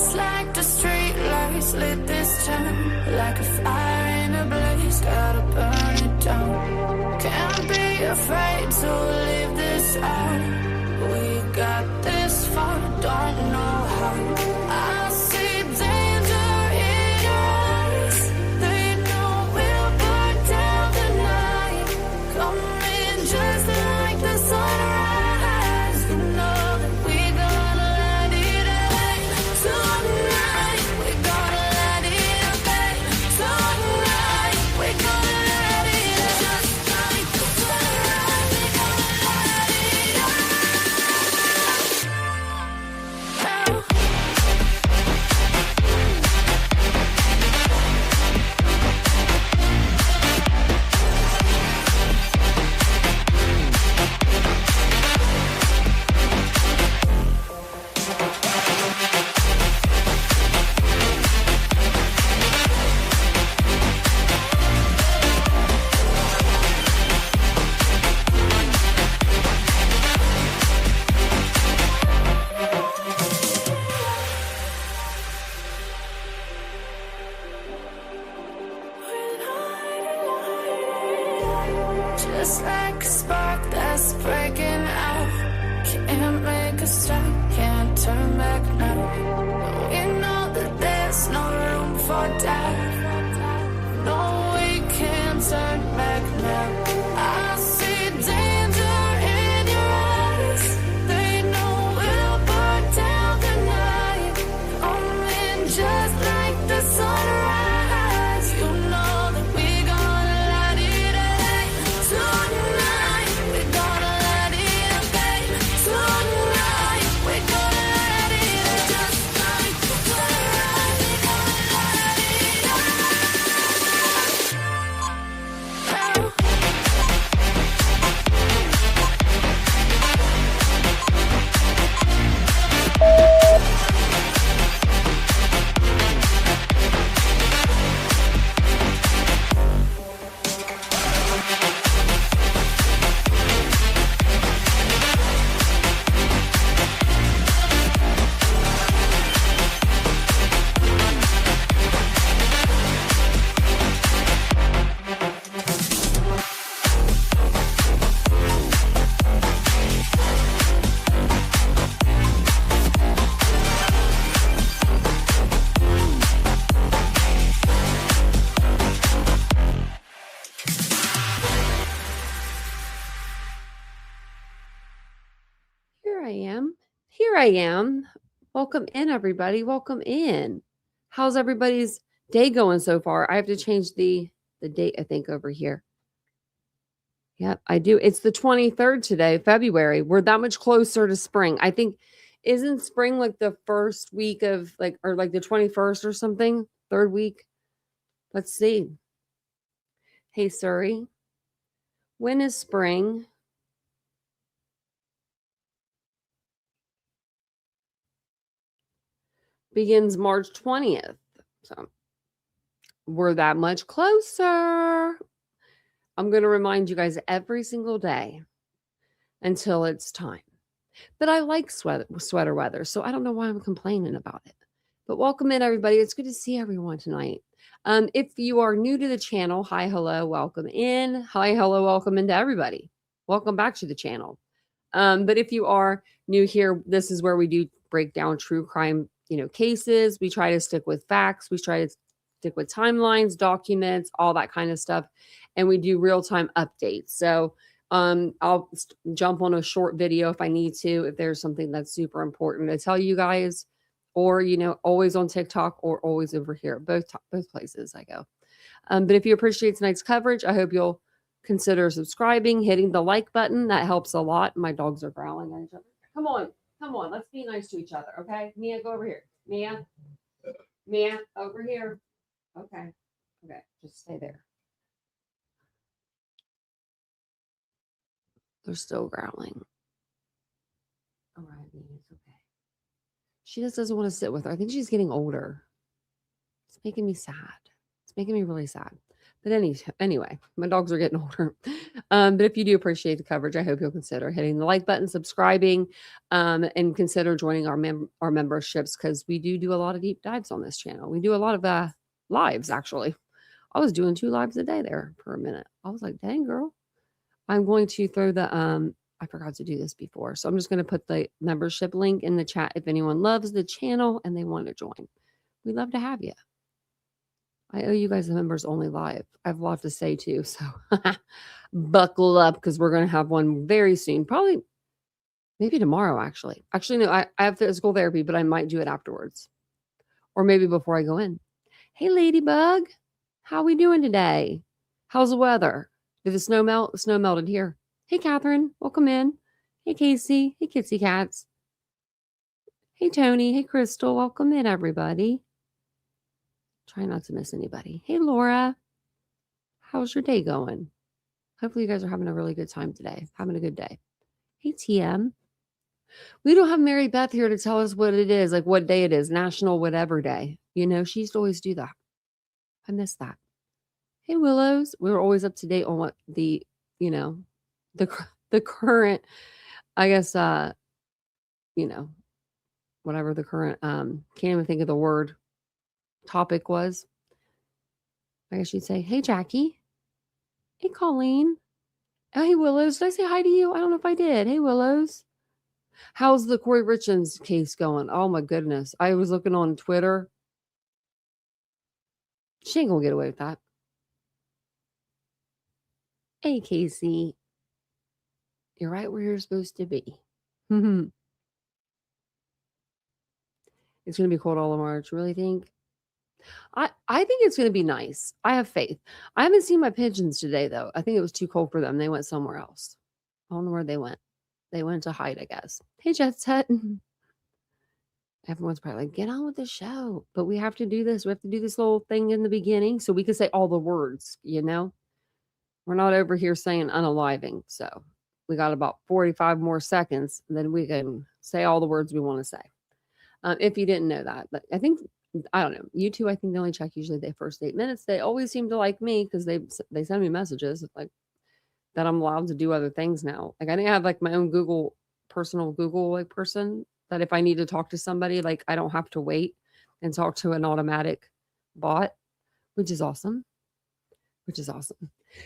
Just like the street lights lit this town, like a fire in a blaze, gotta burn it down. Can't be afraid to leave this out. We got this far, don't know how. I see danger in your eyes. They know we'll burn down the night. Coming just like the sunrise. You know that we gonna let it rain. Tonight, we gonna let it rain. Tonight, we gonna let it rain. Just like the sunrise, we gonna let it rain. Just like a spark that's breaking out. Can't make a stop, can't turn back now. We know that there's no room for doubt. No, we can't turn back now. I see danger in your eyes. They know we'll burn down the night. Coming just like the sunrise. You know that we gonna let it rain. Tonight, we gonna let it rain. Tonight, we gonna let it rain. Just like the sunrise, we gonna let it Here I am. Welcome in, everybody. Welcome in. How's everybody's day going so far? I have to change the date, I think, over here. Yep, I do. It's the 23rd today, February. We're that much closer to spring. I think, isn't spring like the first week of or like the 21st or something? Third week? Let's see. Hey, Surrey. When is spring? Begins March 20th. So we're that much closer. I'm going to remind you guys every single day until it's time. But I like sweater weather, so I don't know why I'm complaining about it. But welcome in, everybody. It's good to see everyone tonight. If you are new to the channel, hi, hello, welcome in. Hi, hello, welcome into everybody. Welcome back to the channel. But if you are new here, this is where we do break down true crime, cases. We try to stick with facts. We try to stick with timelines, documents, all that kind of stuff. And we do real-time updates. So I'll jump on a short video if I need to, if there's something that's super important to tell you guys, or, always on TikTok or always over here, both places I go. But if you appreciate tonight's coverage, I hope you'll consider subscribing, hitting the like button. That helps a lot. My dogs are growling at each other. Come on. Let's be nice to each other. Okay. Mia, go over here. Mia, over here. Okay. Just stay there. They're still growling. All right, Mia, it's okay. She just doesn't want to sit with her. I think she's getting older. It's making me sad. It's making me really sad. But anyway, my dogs are getting older. But if you do appreciate the coverage, I hope you'll consider hitting the like button, subscribing, and consider joining our memberships, because we do a lot of deep dives on this channel. We do a lot of lives, actually. I was doing 2 lives a day there for a minute. I was like, dang, girl. I'm going to throw the I forgot to do this before. So I'm just going to put the membership link in the chat if anyone loves the channel and they want to join. We'd love to have you. I owe you guys a members only live. I have a lot to say too. So buckle up, because we're going to have one very soon. Probably maybe tomorrow, actually. Actually, no, I have physical therapy, but I might do it afterwards. Or maybe before I go in. Hey, Ladybug. How we doing today? How's the weather? Did the snow melt? The snow melted here. Hey, Catherine. Welcome in. Hey, Casey. Hey, Kitsy Cats. Hey, Tony. Hey, Crystal. Welcome in, everybody. Try not to miss anybody. Hey, Laura. How's your day going? Hopefully you guys are having a really good time today. Having a good day. Hey, TM. We don't have Mary Beth here to tell us what it is, like what day it is, National Whatever Day. You know, she used to always do that. I miss that. Hey, Willows. We were always up to date on what the current, I guess, whatever the current, can't even think of the word, topic was. I guess you'd say, hey, Jackie. Hey, Colleen. Oh, hey, Willows. Did I say hi to you? I don't know if I did. Hey, Willows. How's the Corey Richards case going? Oh, my goodness. I was looking on Twitter. She ain't gonna get away with that. Hey, Casey. You're right where you're supposed to be. It's going to be cold all of March. Really think? I think it's going to be nice. I have faith. I haven't seen my pigeons today, though. I think it was too cold for them. They went somewhere else. I don't know where they went. They went to hide, I guess. Hey, Jet Set. Everyone's probably like, get on with the show. But we have to do this. We have to do this little thing in the beginning so we can say all the words, you know? We're not over here saying unaliving. So we got about 45 more seconds. Then we can say all the words we want to say. If you didn't know that. But I think, I don't know. YouTube, I think they only check usually the first 8 minutes. They always seem to like me because they send me messages like that I'm allowed to do other things now. Like I didn't have like my own personal Google like person that if I need to talk to somebody, like I don't have to wait and talk to an automatic bot, which is awesome.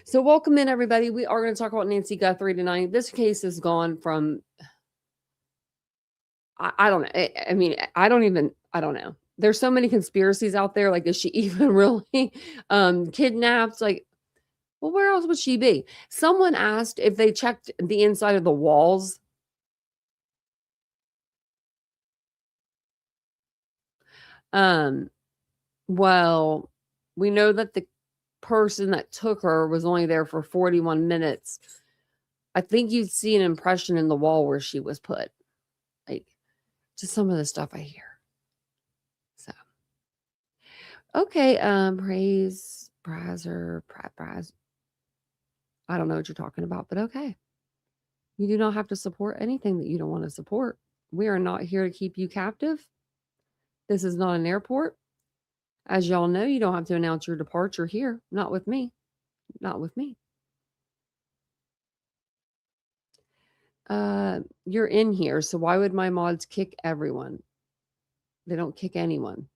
So welcome in, everybody. We are going to talk about Nancy Guthrie tonight. This case has gone from, I don't know. I mean, I don't know. There's so many conspiracies out there. Like, is she even really kidnapped? Like, well, where else would she be? Someone asked if they checked the inside of the walls. Well, we know that the person that took her was only there for 41 minutes. I think you'd see an impression in the wall where she was put. Like, just some of the stuff I hear. So, okay, praise Brazer, Braz. I don't know what you're talking about, but okay. You do not have to support anything that you don't want to support. We are not here to keep you captive. This is not an airport. As y'all know, you don't have to announce your departure here. Not with me. Not with me. You're in here, so why would my mods kick everyone? They don't kick anyone.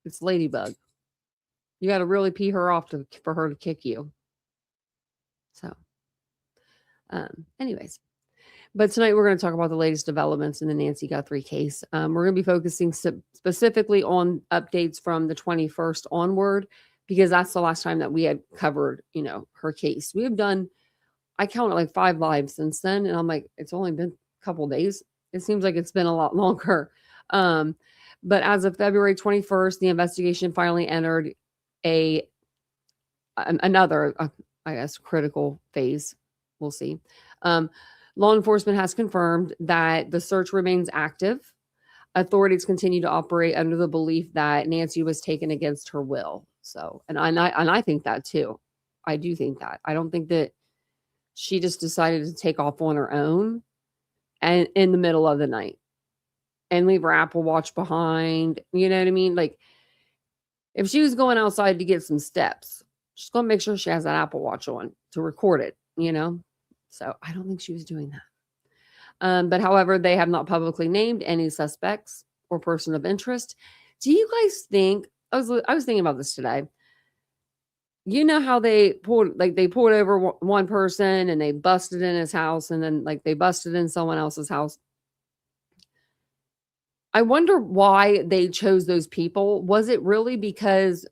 It's Ladybug. You got to really pee her off for her to kick you. So, anyways. But tonight we're going to talk about the latest developments in the Nancy Guthrie case. We're going to be focusing specifically on updates from the 21st onward, because that's the last time that we had covered, her case. We have done, I counted like 5 lives since then, and I'm like, it's only been a couple days. It seems like it's been a lot longer. But as of February 21st, the investigation finally entered another, I guess, critical phase. We'll see. Law enforcement has confirmed that the search remains active. Authorities continue to operate under the belief that Nancy was taken against her will. So, and I think that too. I do think that. I don't think that she just decided to take off on her own and in the middle of the night and leave her Apple Watch behind. You know what I mean? Like, if she was going outside to get some steps, She's going to make sure she has an Apple Watch on to record it, So I don't think she was doing that. But however, they have not publicly named any suspects or person of interest. Do you guys think, I was thinking about this today. You know how they pulled over one person and they busted in his house, and then they busted in someone else's house. I wonder why they chose those people. Was it really because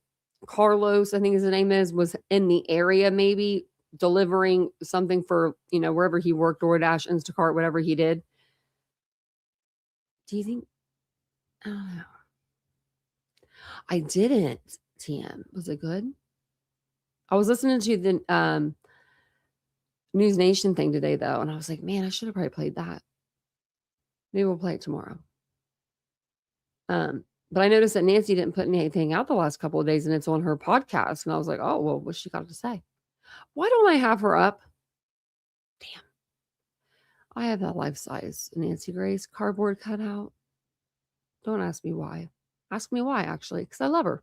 Carlos, I think his name was in the area, maybe delivering something for, wherever he worked, DoorDash, Instacart, whatever he did? Do you think? I don't know. I didn't, TM. Was it good? I was listening to the News Nation thing today, though, and I was like, man, I should have probably played that. Maybe we'll play it tomorrow. But I noticed that Nancy didn't put anything out the last couple of days, and it's on her podcast. And I was like, oh, well, what's she got to say? Why don't I have her up? Damn. I have that life-size Nancy Grace cardboard cutout. Don't ask me why. Ask me why, actually, because I love her.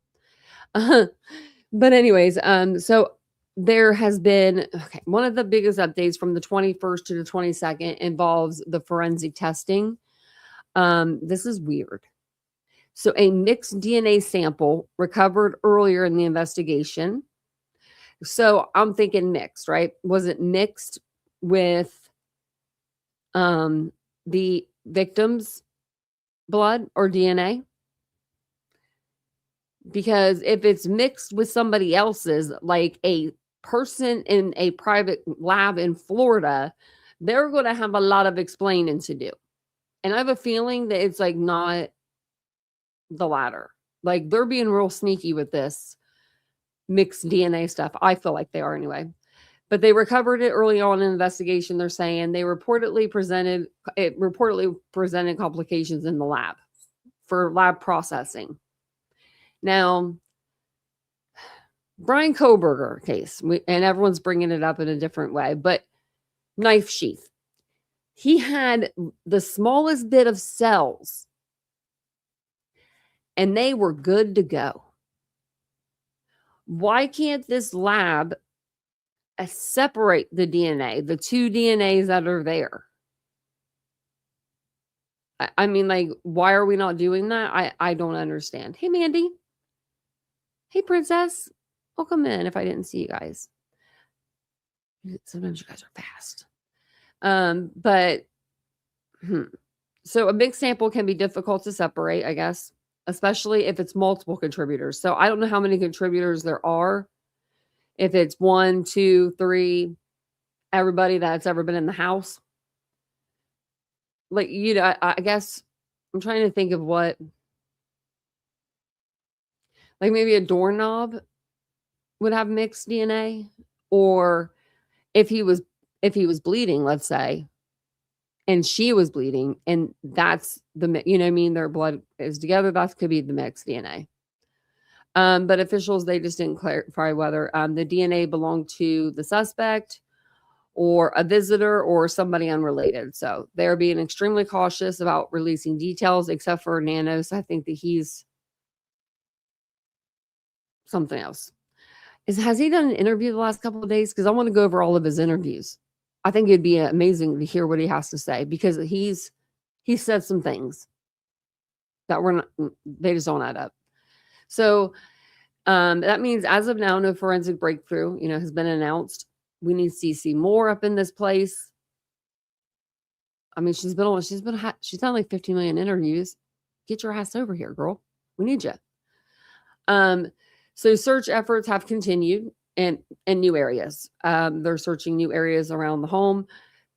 But anyways, so there has been, one of the biggest updates from the 21st to the 22nd involves the forensic testing. This is weird. So a mixed DNA sample recovered earlier in the investigation. So I'm thinking mixed, right? Was it mixed with the victim's blood or DNA? Because if it's mixed with somebody else's, like a person in a private lab in Florida, they're going to have a lot of explaining to do. And I have a feeling that it's not the latter. They're being real sneaky with this mixed DNA stuff. I feel like they are anyway. But they recovered it early on in the investigation. They're saying they reportedly presented complications in the lab for lab processing. Now, Brian Kohberger case, and everyone's bringing it up in a different way, but knife sheath. He had the smallest bit of cells, and they were good to go. Why can't this lab separate the DNA, the two DNAs that are there? I mean, why are we not doing that? I don't understand. Hey, Mandy. Hey, Princess. Welcome in if I didn't see you guys. Sometimes you guys are fast. So a big sample can be difficult to separate, I guess, especially if it's multiple contributors. So I don't know how many contributors there are. If it's 1, 2, 3, everybody that's ever been in the house. I guess I'm trying to think of what, maybe a doorknob would have mixed DNA, or if he was bleeding, let's say, and she was bleeding, and that's their blood is together, that could be the mixed DNA. But officials, they just didn't clarify whether the DNA belonged to the suspect or a visitor or somebody unrelated. So they're being extremely cautious about releasing details, except for Nanos. I think that he's something else. Has he done an interview the last couple of days? Because I want to go over all of his interviews. I think it'd be amazing to hear what he has to say, because he said some things that they just don't add up. So that means as of now, no forensic breakthrough, has been announced. We need CC Moore up in this place. I mean, she's done like 50 million interviews. Get your ass over here, girl. We need you. So search efforts have continued in new areas. They're searching new areas around the home.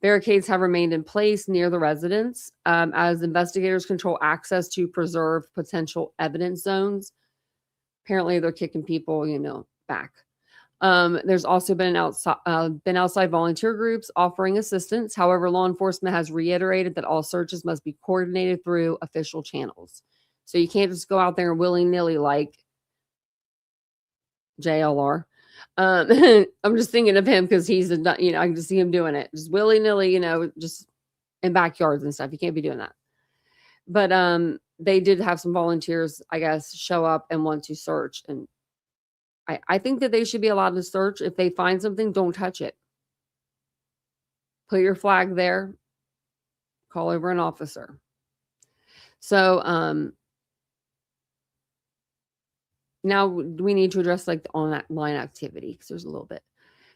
Barricades have remained in place near the residence as investigators control access to preserve potential evidence zones. Apparently, they're kicking people, back. There's also been outside volunteer groups offering assistance. However, law enforcement has reiterated that all searches must be coordinated through official channels. So you can't just go out there willy-nilly like JLR. I'm just thinking of him because he's I can just see him doing it. Just willy-nilly, just in backyards and stuff. You can't be doing that. But they did have some volunteers, I guess, show up and want to search. And I think that they should be allowed to search. If they find something, don't touch it. Put your flag there. Call over an officer. So now we need to address like the online activity, because there's a little bit.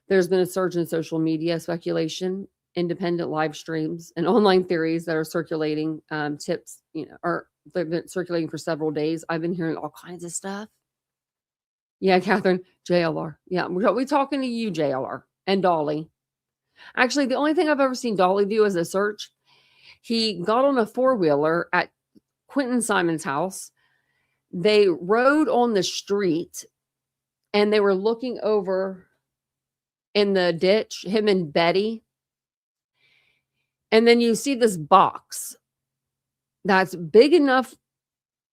There's been a surge in social media speculation, independent live streams, and online theories that are circulating. Tips, or they've been circulating for several days. I've been hearing all kinds of stuff. Yeah, Catherine, JLR. Yeah, we're talking to you, JLR, and Dolly. Actually, the only thing I've ever seen Dolly do as a search, he got on a four-wheeler at Quentin Simon's house. They rode on the street, and they were looking over in the ditch, him and Betty. And then you see this box that's big enough,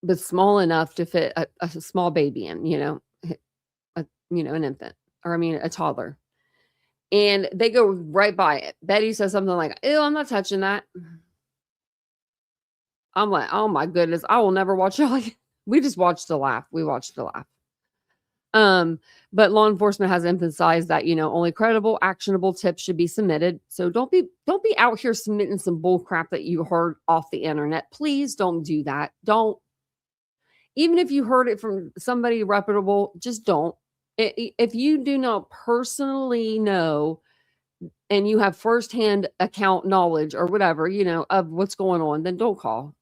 but small enough to fit a small baby in, an infant, or a toddler. And they go right by it. Betty says something like, "Ew, I'm not touching that." I'm like, oh my goodness, I will never watch it again. We just watched the laugh. We watched the laugh. But law enforcement has emphasized that, only credible, actionable tips should be submitted. So don't be out here submitting some bull crap that you heard off the internet. Please don't do that. Don't. Even if you heard it from somebody reputable, just don't. If you do not personally know and you have firsthand account knowledge or whatever, of what's going on, then don't call.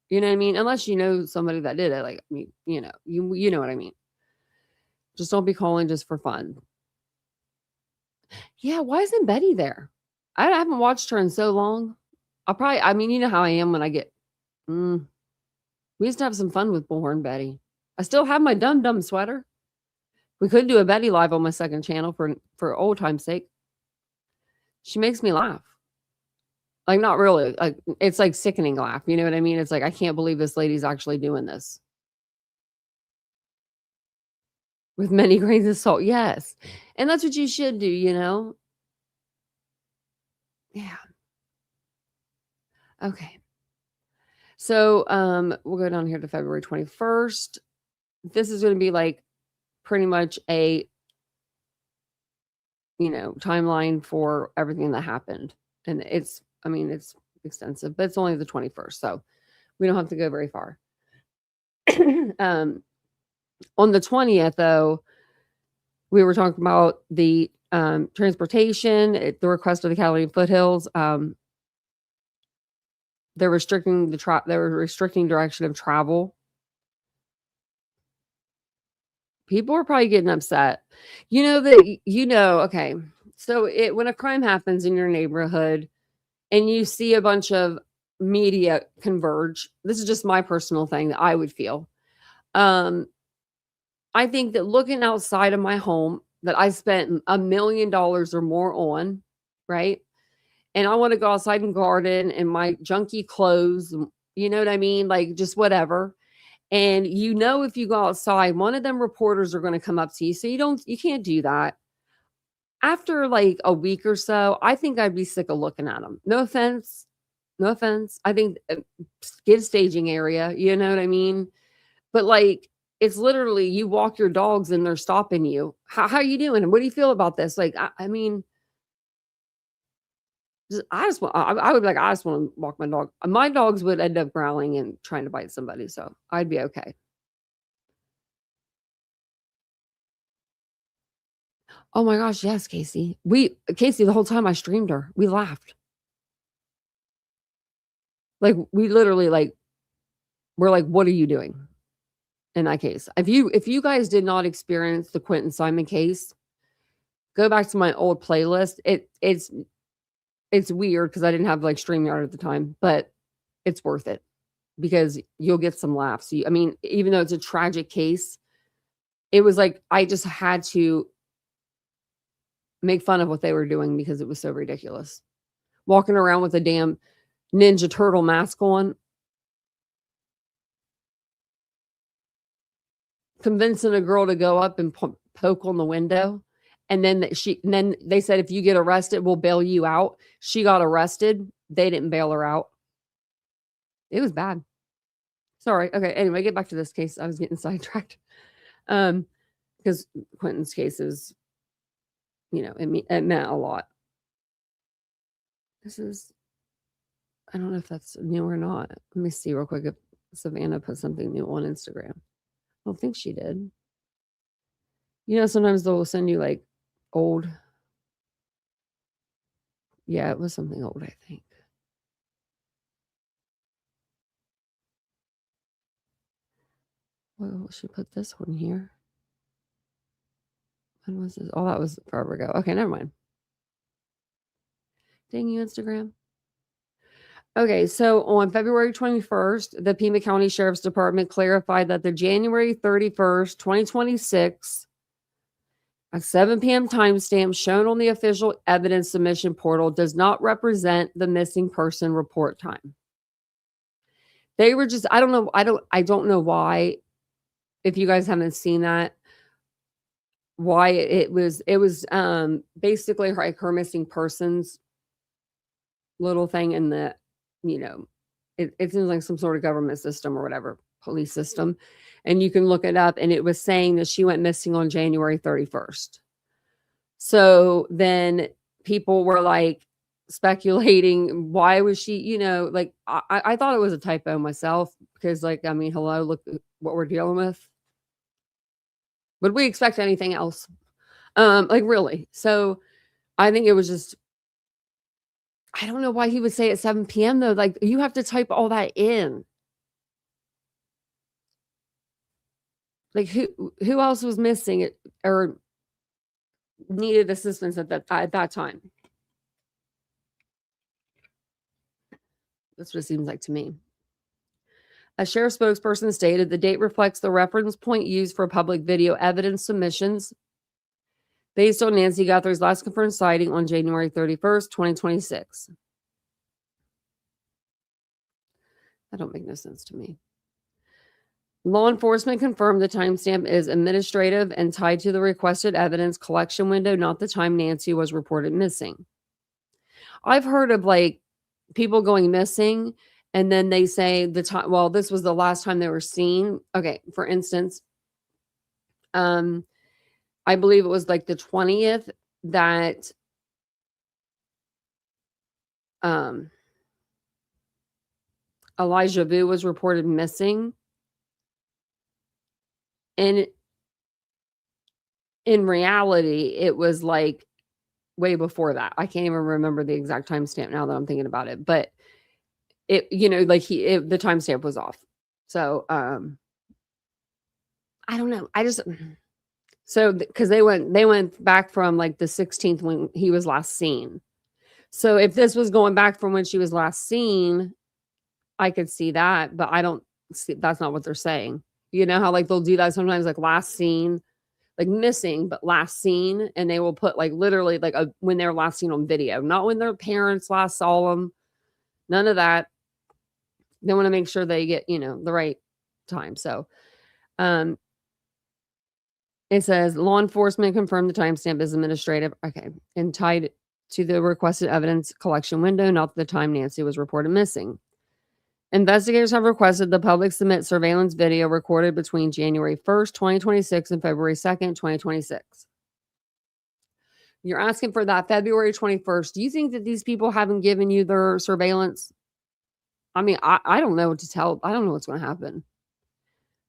You know what I mean? Unless you know somebody that did it. Like, you know what I mean? Just don't be calling just for fun. Yeah, why isn't Betty there? I haven't watched her in so long. You know how I am when I get, we used to have some fun with Bullhorn Betty. I still have my Dum Dum sweater. We could do a Betty live on my second channel for old time's sake. She makes me laugh. Like, not really. Like, it's like sickening laugh. You know what I mean? It's like, I can't believe this lady's actually doing this. With many grains of salt. Yes. And that's what you should do, Yeah. Okay. So we'll go down here to February 21st. This is going to be like pretty much a timeline for everything that happened. And it's extensive, but it's only the 21st. So we don't have to go very far. On the 20th, though, we were talking about the transportation, the request of the Catalina foothills. They're restricting direction of travel. People are probably getting upset. Okay. So when a crime happens in your neighborhood and you see a bunch of media converge, this is just my personal thing that I would feel. I think that looking outside of my home that I spent $1 million or more on, right? And I want to go outside and garden in my junky clothes, you know what I mean? Like, just whatever. And if you go outside, one of them reporters are going to come up to you. So you can't do that. After like a week or so, I think I'd be sick of looking at them. No offense. I think get a staging area, you know what I mean? But like, it's literally, you walk your dogs and they're stopping you. How are you doing? And what do you feel about this? Like, I would be like, I just want to walk my dog. My dogs would end up growling and trying to bite somebody. So I'd be okay. Oh my gosh. Yes, Casey. Casey, the whole time I streamed her, we laughed. Like, we literally we're like, what are you doing? In that case, if you guys did not experience the Quentin Simon case, go back to my old playlist. It's weird because I didn't have like StreamYard at the time, but it's worth it because you'll get some laughs. Even though it's a tragic case, it was like I just had to make fun of what they were doing because it was so ridiculous. Walking around with a damn Ninja Turtle mask on, convincing a girl to go up and poke on the window. And then they said, if you get arrested, we'll bail you out. She got arrested. They didn't bail her out. It was bad. Sorry. Okay. Anyway, get back to this case. I was getting sidetracked. because Quentin's case is, it meant a lot. This is, I don't know if that's new or not. Let me see real quick if Savannah put something new on Instagram. I don't think she did. Sometimes they'll send you like old. Yeah, it was something old, I think. Well, she put this one here. When was this? Oh, that was forever ago. Okay, never mind. Dang you, Instagram. Okay, so on February 21st, the Pima County Sheriff's Department clarified that the January 31st, 2026, a 7 p.m. timestamp shown on the official evidence submission portal does not represent the missing person report time. They were just, I don't know why, if you guys haven't seen that, why it was basically like her missing persons little thing in the, it seems like some sort of government system or whatever, police system. And you can look it up, and it was saying that she went missing on January 31st. So then people were like speculating, why was she, like, I thought it was a typo myself, because like, I mean, hello, look what we're dealing with. Would we expect anything else? Like, really? So I think it was just, I don't know why he would say at 7 p.m. though. Like, you have to type all that in. Like, who else was missing it or needed assistance at that time? That's what it seems like to me. A sheriff spokesperson stated the date reflects the reference point used for public video evidence submissions based on Nancy Guthrie's last confirmed sighting on January 31st, 2026. That don't make no sense to me. Law enforcement confirmed the timestamp is administrative and tied to the requested evidence collection window, not the time Nancy was reported missing. I've heard of like people going missing and then they say the time, well, this was the last time they were seen. Okay, for instance, I believe it was like the 20th that Elijah Vu was reported missing. And in reality, it was like way before that. I can't even remember the exact timestamp now that I'm thinking about it, but it, like the timestamp was off. So, I don't know. So because they went back from like the 16th when he was last seen. So if this was going back from when she was last seen, I could see that, but I don't see, that's not what they're saying. You know how like they'll do that sometimes, like last seen, like missing, but last seen, and they will put like literally like when they're last seen on video, not when their parents last saw them. None of that. They want to make sure they get, the right time. So, it says law enforcement confirmed the timestamp is administrative. Okay. And tied to the requested evidence collection window, not the time Nancy was reported missing. Investigators have requested the public submit surveillance video recorded between January 1st, 2026 and February 2nd, 2026. You're asking for that February 21st. Do you think that these people haven't given you their surveillance? I mean, I don't know what to tell. I don't know what's going to happen.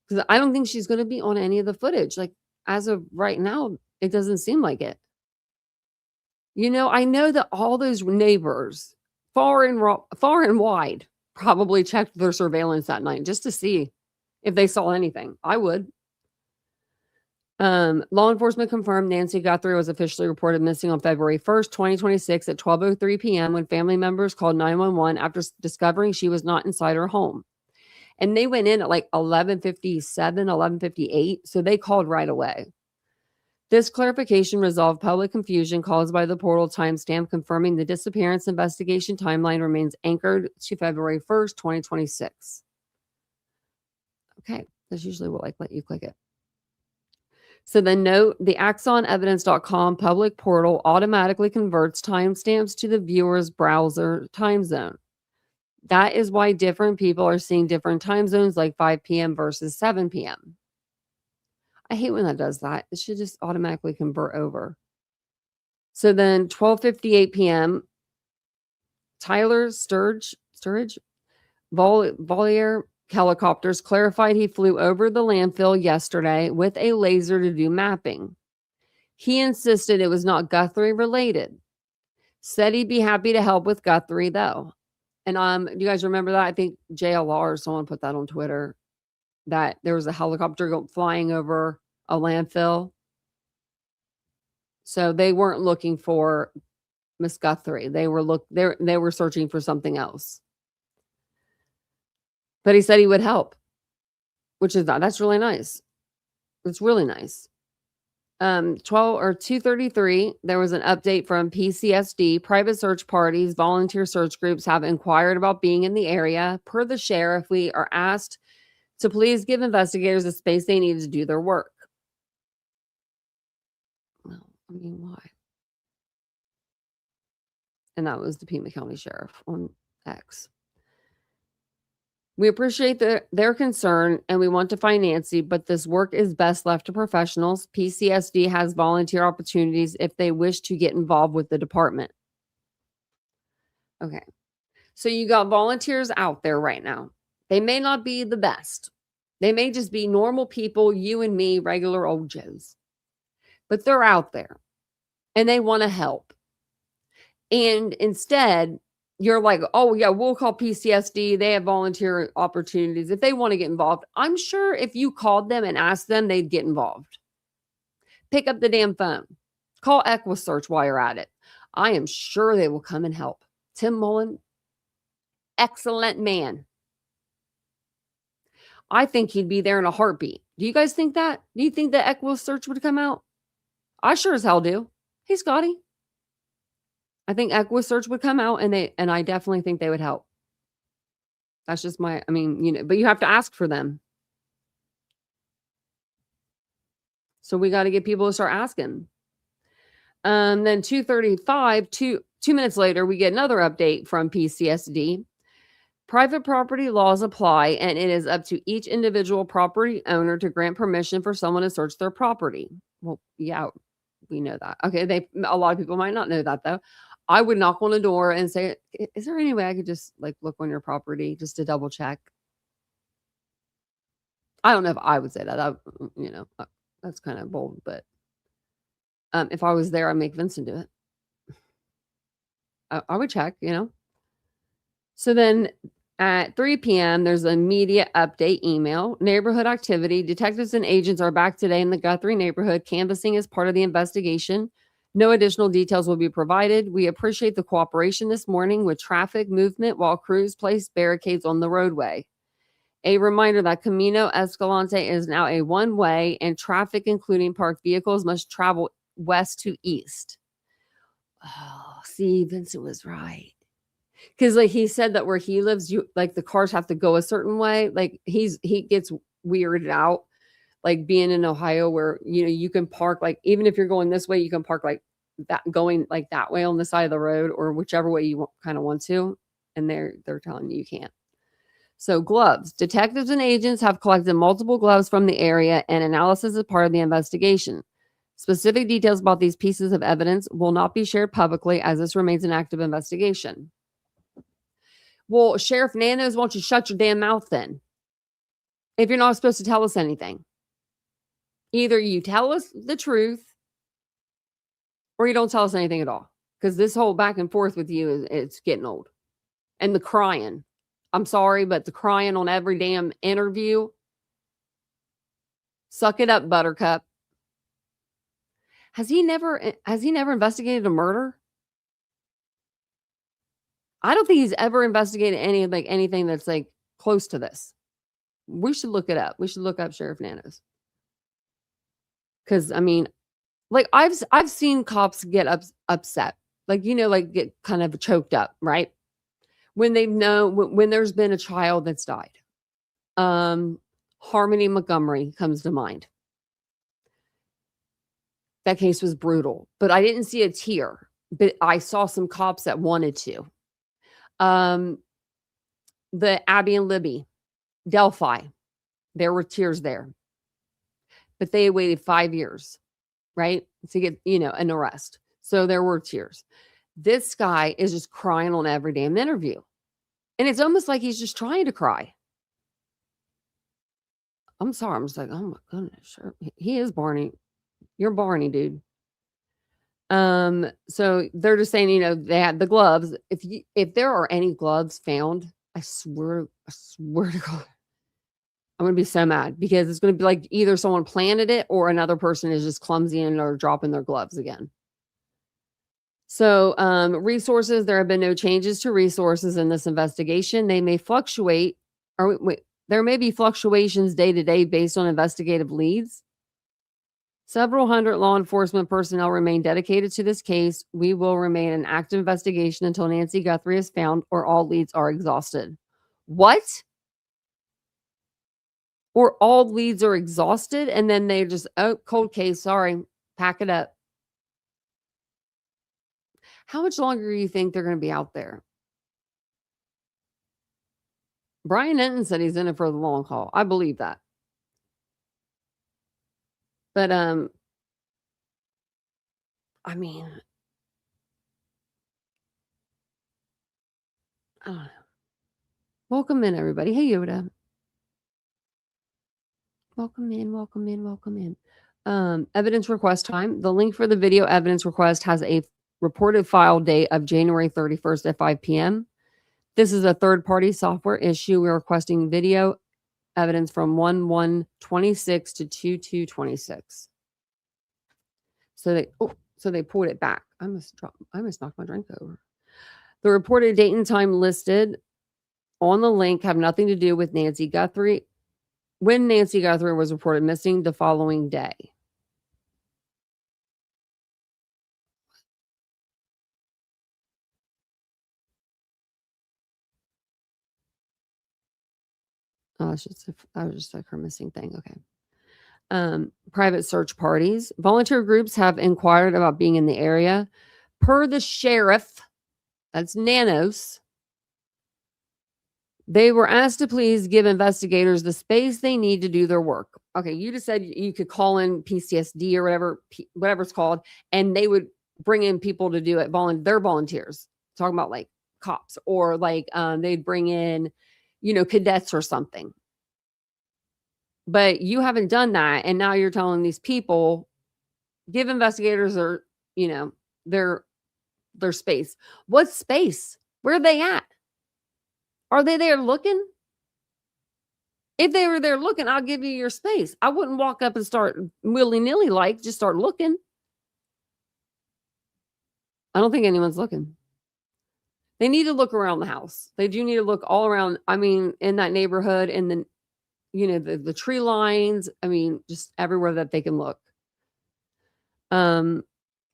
Because I don't think she's going to be on any of the footage. Like, as of right now, it doesn't seem like it. I know that all those neighbors, far and wide, probably checked their surveillance that night just to see if they saw anything. I would. Law enforcement confirmed Nancy Guthrie was officially reported missing on February 1st, 2026 at 12:03 p.m. when family members called 911 after discovering she was not inside her home. And they went in at like 11:57, 11:58. So they called right away. This clarification resolved public confusion caused by the portal timestamp, confirming the disappearance investigation timeline remains anchored to February 1st, 2026. Okay, that's usually what let you click it. So then note, the axonevidence.com public portal automatically converts timestamps to the viewer's browser time zone. That is why different people are seeing different time zones, like 5 p.m. versus 7 p.m. I hate when that does that. It should just automatically convert over. So then 12:58 p.m., Tyler Sturridge Voliere helicopters clarified he flew over the landfill yesterday with a laser to do mapping. He insisted it was not Guthrie related. Said he'd be happy to help with Guthrie, though. And do you guys remember that? I think JLR or someone put that on Twitter, that there was a helicopter flying over a landfill. So they weren't looking for Miss Guthrie. They were searching for something else. But he said he would help, that's really nice. It's really nice. 2:33, there was an update from PCSD. Private search parties, volunteer search groups have inquired about being in the area. Per the sheriff, we are asked to please give investigators the space they need to do their work. Well, I mean, why? And that was the Pima County Sheriff on X. We appreciate their concern and we want to find Nancy, but this work is best left to professionals. PCSD has volunteer opportunities if they wish to get involved with the department. Okay. So you got volunteers out there right now. They may not be the best. They may just be normal people, you and me, regular old Joes. But they're out there and they want to help. And instead, you're like, oh, yeah, we'll call PCSD. They have volunteer opportunities if they want to get involved. I'm sure if you called them and asked them, they'd get involved. Pick up the damn phone. Call EquiSearch while you're at it. I am sure they will come and help. Tim Mullen, excellent man. I think he'd be there in a heartbeat. Do you guys think that? Do you think that EquiSearch would come out? I sure as hell do. Hey, Scotty. I think EquiSearch would come out and I definitely think they would help. That's just but you have to ask for them. So we got to get people to start asking. Then 2:35, two minutes later, we get another update from PCSD. Private property laws apply, and it is up to each individual property owner to grant permission for someone to search their property. Well, yeah, we know that. Okay, a lot of people might not know that, though. I would knock on a door and say, is there any way I could just look on your property just to double check? I don't know if I would say that. That's kind of bold, but if I was there, I'd make Vincent do it. I would check, So then at 3 p.m., there's an immediate update email. Neighborhood activity. Detectives and agents are back today in the Guthrie neighborhood. Canvassing is part of the investigation. No additional details will be provided. We appreciate the cooperation this morning with traffic movement while crews place barricades on the roadway. A reminder that Camino Escalante is now a one-way and traffic, including parked vehicles, must travel west to east. Oh, see, Vincent was right. Because he said that where he lives, the cars have to go a certain way. He gets weirded out. Being in Ohio where, you can park, even if you're going this way, you can park that, going that way on the side of the road or whichever way you kind of want to. And they're telling you can't. So gloves. Detectives and agents have collected multiple gloves from the area and analysis is part of the investigation. Specific details about these pieces of evidence will not be shared publicly as this remains an active investigation. Well, Sheriff Nanos, why don't you shut your damn mouth then? If you're not supposed to tell us anything. Either you tell us the truth or you don't tell us anything at all. Because this whole back and forth with you, it's getting old. And the crying. I'm sorry, but the crying on every damn interview. Suck it up, Buttercup. Has he never investigated a murder? I don't think he's ever investigated anything that's close to this. We should look it up. We should look up Sheriff Nanos. Because I've seen cops get upset, get kind of choked up, right? When they know when there's been a child that's died. Harmony Montgomery comes to mind. That case was brutal, but I didn't see a tear. But I saw some cops that wanted to. The Abby and Libby, Delphi, there were tears there. but they waited 5 years, right, to get, an arrest. So there were tears. This guy is just crying on every damn interview. And it's almost like he's just trying to cry. I'm sorry. I'm just like, oh my goodness, sure. He is Barney. You're Barney, dude. So they're just saying, they had the gloves. If there are any gloves found, I swear to God, I'm gonna be so mad because it's gonna be like either someone planted it or another person is just clumsy and are dropping their gloves again. So, resources, there have been no changes to resources in this investigation. They may fluctuate, or wait, there may be fluctuations day to day based on investigative leads. Several hundred law enforcement personnel remain dedicated to this case. We will remain in active investigation until Nancy Guthrie is found or all leads are exhausted. What? Or all leads are exhausted and then they just, oh, cold case, sorry, pack it up. How much longer do you think they're going to be out there? Brian Enton said he's in it for the long haul. I believe that. But I mean, I don't know. Welcome in, everybody. Hey, Yoda. Welcome in, welcome in, welcome in. Evidence request time. The link for the video evidence request has a reported file date of January 31st at 5 p.m. This is a third-party software issue. We're requesting video evidence from 1/1/26 to 2/2/26. So they pulled it back. I must knock my drink over. The reported date and time listed on the link have nothing to do with Nancy Guthrie. When Nancy Guthrie was reported missing the following day. Oh, I was just like her missing thing. Okay. Private search parties. Volunteer groups have inquired about being in the area. Per the sheriff, that's Nanos, they were asked to please give investigators the space they need to do their work. Okay, you just said you could call in PCSD or whatever it's called, and they would bring in people to do it. They're volunteers. Talking about like cops or like they'd bring in, cadets or something. But you haven't done that, and now you're telling these people, give investigators their space. What space? Where are they at? Are they there looking? If they were there looking, I'll give you your space. I wouldn't walk up and start willy-nilly just start looking. I don't think anyone's looking. They need to look around the house. They do need to look all around. I mean, in that neighborhood, and then, the tree lines. I mean, just everywhere that they can look.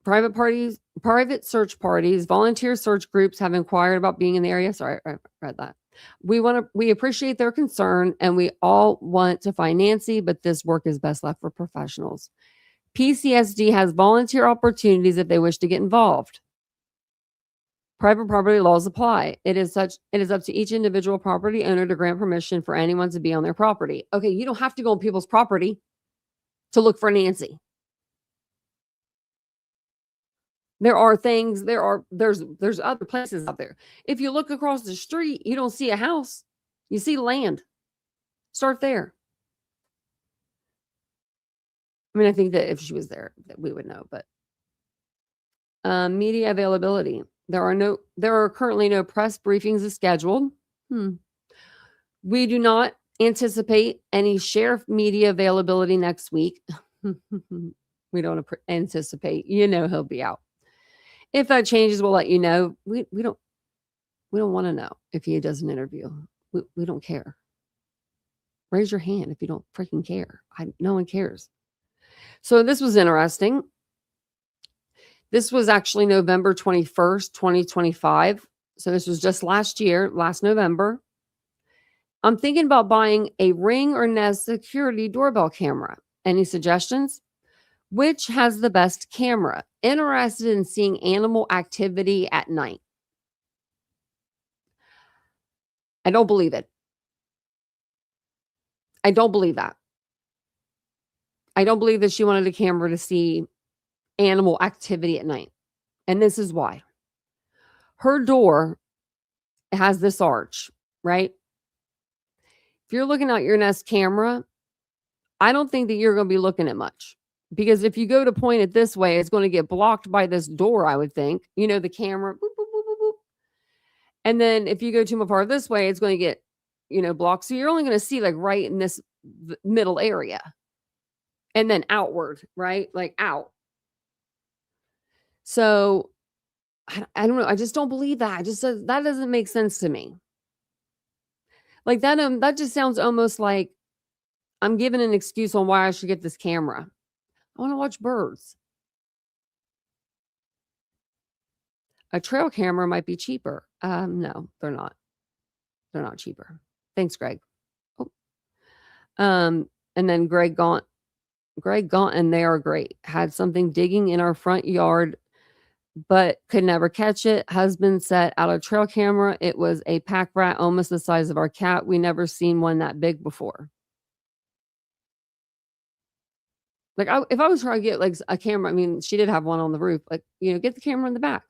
Private search parties, volunteer search groups have inquired about being in the area. Sorry, I read that. We appreciate their concern and we all want to find Nancy, but this work is best left for professionals. PCSD has volunteer opportunities if they wish to get involved. Private property laws apply. It is up to each individual property owner to grant permission for anyone to be on their property. Okay, you don't have to go on people's property to look for Nancy. There are things, there's other places out there. If you look across the street, you don't see a house. You see land. Start there. I mean, I think that if she was there, that we would know, but media availability. There are currently no press briefings scheduled. We do not anticipate any sheriff media availability next week. We don't anticipate, he'll be out. If that changes, we'll let you know. We don't want to know if he does an interview. We don't care. Raise your hand if you don't freaking care. No one cares. So this was interesting. This was actually November 21st, 2025. So this was just last November. I'm thinking about buying a Ring or Nest security doorbell camera. Any suggestions? Which has the best camera? Interested in seeing animal activity at night. I don't believe it. I don't believe that. I don't believe that she wanted a camera to see animal activity at night. And this is why. Her door has this arch, right? If you're looking out your Nest camera, I don't think that you're going to be looking at much. Because if you go to point it this way, it's going to get blocked by this door, I would think. You know, the camera. Boop, boop, boop, boop, boop. And then if you go too far this way, it's going to get, blocked. So you're only going to see like right in this middle area. And then outward, right? Like out. So I don't know. I just don't believe that. That doesn't make sense to me. Like that just sounds almost like I'm giving an excuse on why I should get this camera. I want to watch birds. A trail camera might be cheaper. No, they're not. They're not cheaper. Thanks, Greg. Oh. And then Greg Gaunt and they are great. Had something digging in our front yard, but could never catch it. Husband set out a trail camera. It was a pack rat, almost the size of our cat. We never seen one that big before. Like if I was trying to get like a camera, I mean, she did have one on the roof. Like, get the camera in the back.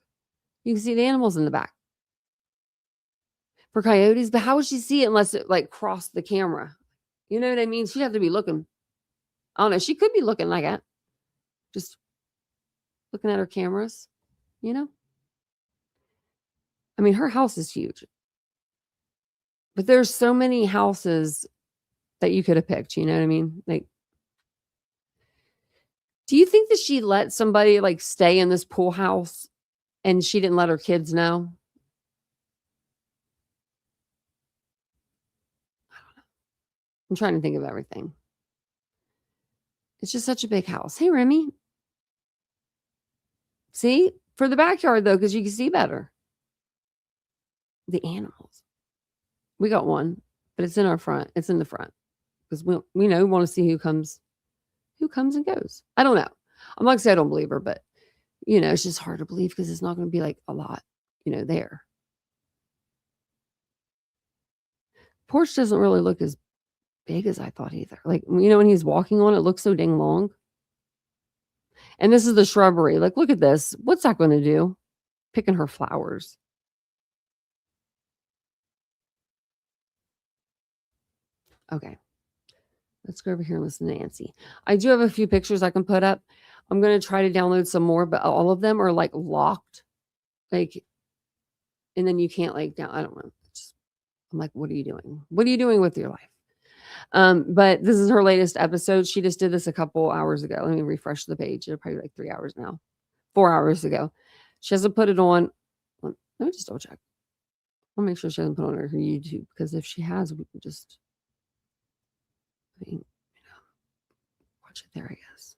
You can see the animals in the back. For coyotes, but how would she see it unless it like crossed the camera? You know what I mean? She'd have to be looking. I don't know. She could be looking like that. Just looking at her cameras, I mean, her house is huge. But there's so many houses that you could have picked, you know what I mean? Like, do you think that she let somebody like stay in this pool house and she didn't let her kids know? I don't know. I'm trying to think of everything. It's just such a big house. Hey, Remy. See? For the backyard, though, because you can see better. The animals. We got one, but it's in our front. It's in the front. Because we want to see who comes and goes. I don't know. I'm not going to say I don't believe her, but, it's just hard to believe because it's not going to be like a lot, there. Porch doesn't really look as big as I thought either. Like, when he's walking on it, looks so dang long. And this is the shrubbery. Like, look at this. What's that going to do? Picking her flowers. Okay. Let's go over here and listen to Nancy. I do have a few pictures I can put up. I'm going to try to download some more, but all of them are like locked. Like, and then you can't like down. I don't know. I'm like, what are you doing? What are you doing with your life? But this is her latest episode. She just did this a couple hours ago. Let me refresh the page. It's probably like 3 hours now. 4 hours ago. She hasn't put it on. Let me just double check. I'll make sure she hasn't put it on her YouTube, because if she has, we can just watch it there, I guess.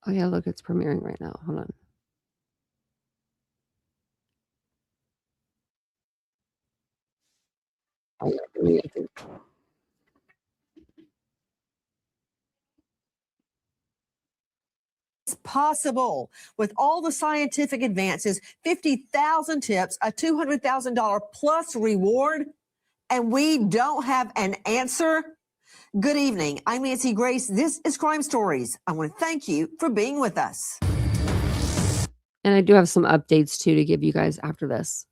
Oh yeah, look, it's premiering right now. Hold on. It's possible with all the scientific advances, 50,000 tips, a $200,000 plus reward, and we don't have an answer. Good evening. I'm Nancy Grace. This is Crime Stories. I want to thank you for being with us. And I do have some updates too to give you guys after this.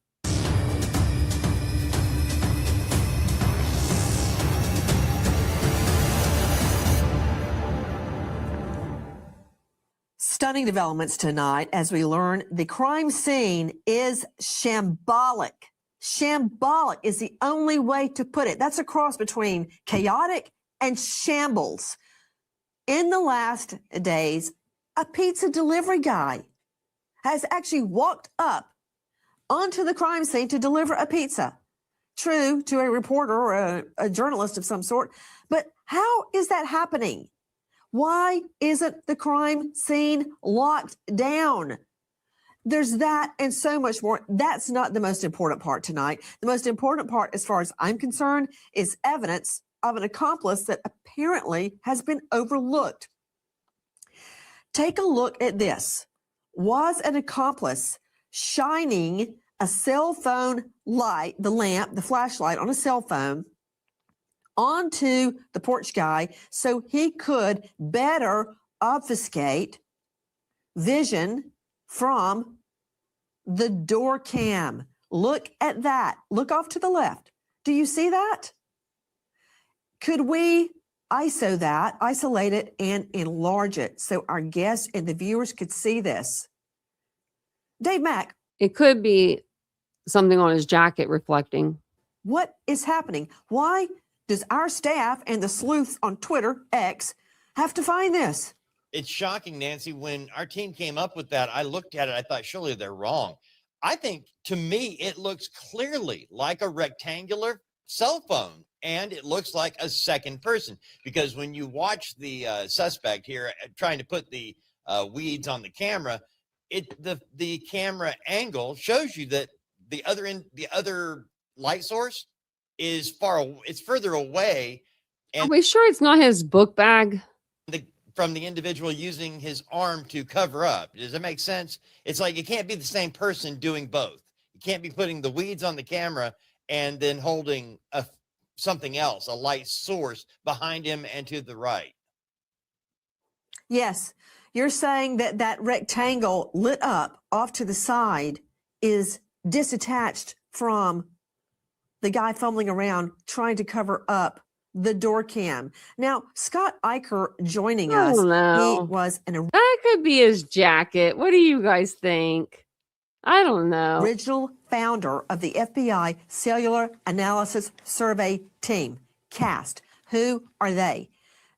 Stunning developments tonight as we learn the crime scene is shambolic. Shambolic is the only way to put it. That's a cross between chaotic and shambles. In the last days, a pizza delivery guy has actually walked up onto the crime scene to deliver a pizza. True, to a reporter or a journalist of some sort. But how is that happening? Why isn't the crime scene locked down? There's that and so much more. That's not the most important part tonight. The most important part, as far as I'm concerned, is evidence of an accomplice that apparently has been overlooked. Take a look at this. Was an accomplice shining a cell phone light, the lamp, the flashlight on a cell phone, onto the porch guy so he could better obfuscate vision from the door cam. Look at that. Look off to the left. Do you see that? Could we isolate it, and enlarge it so our guests and the viewers could see this? Dave Mack. It could be something on his jacket reflecting. What is happening? Why does our staff and the sleuths on Twitter, X, have to find this? It's shocking, Nancy. When our team came up with that, I looked at it. I thought, surely they're wrong. I think, to me, it looks clearly like a rectangular cell phone, and it looks like a second person, because when you watch the suspect here trying to put the weeds on the camera, the camera angle shows you that the other light source is further away. And Are we sure it's not his book bag? From the individual using his arm to cover up. Does that make sense? It's like it can't be the same person doing both. You can't be putting the weeds on the camera and then holding something else, a light source behind him and to the right. Yes, you're saying that rectangle lit up off to the side is disattached from the guy fumbling around trying to cover up the door cam. Now, Scott Eicher joining us. Know. He was an That could be his jacket. What do you guys think? I don't know. original founder of the FBI Cellular Analysis Survey Team, CAST. Who are they?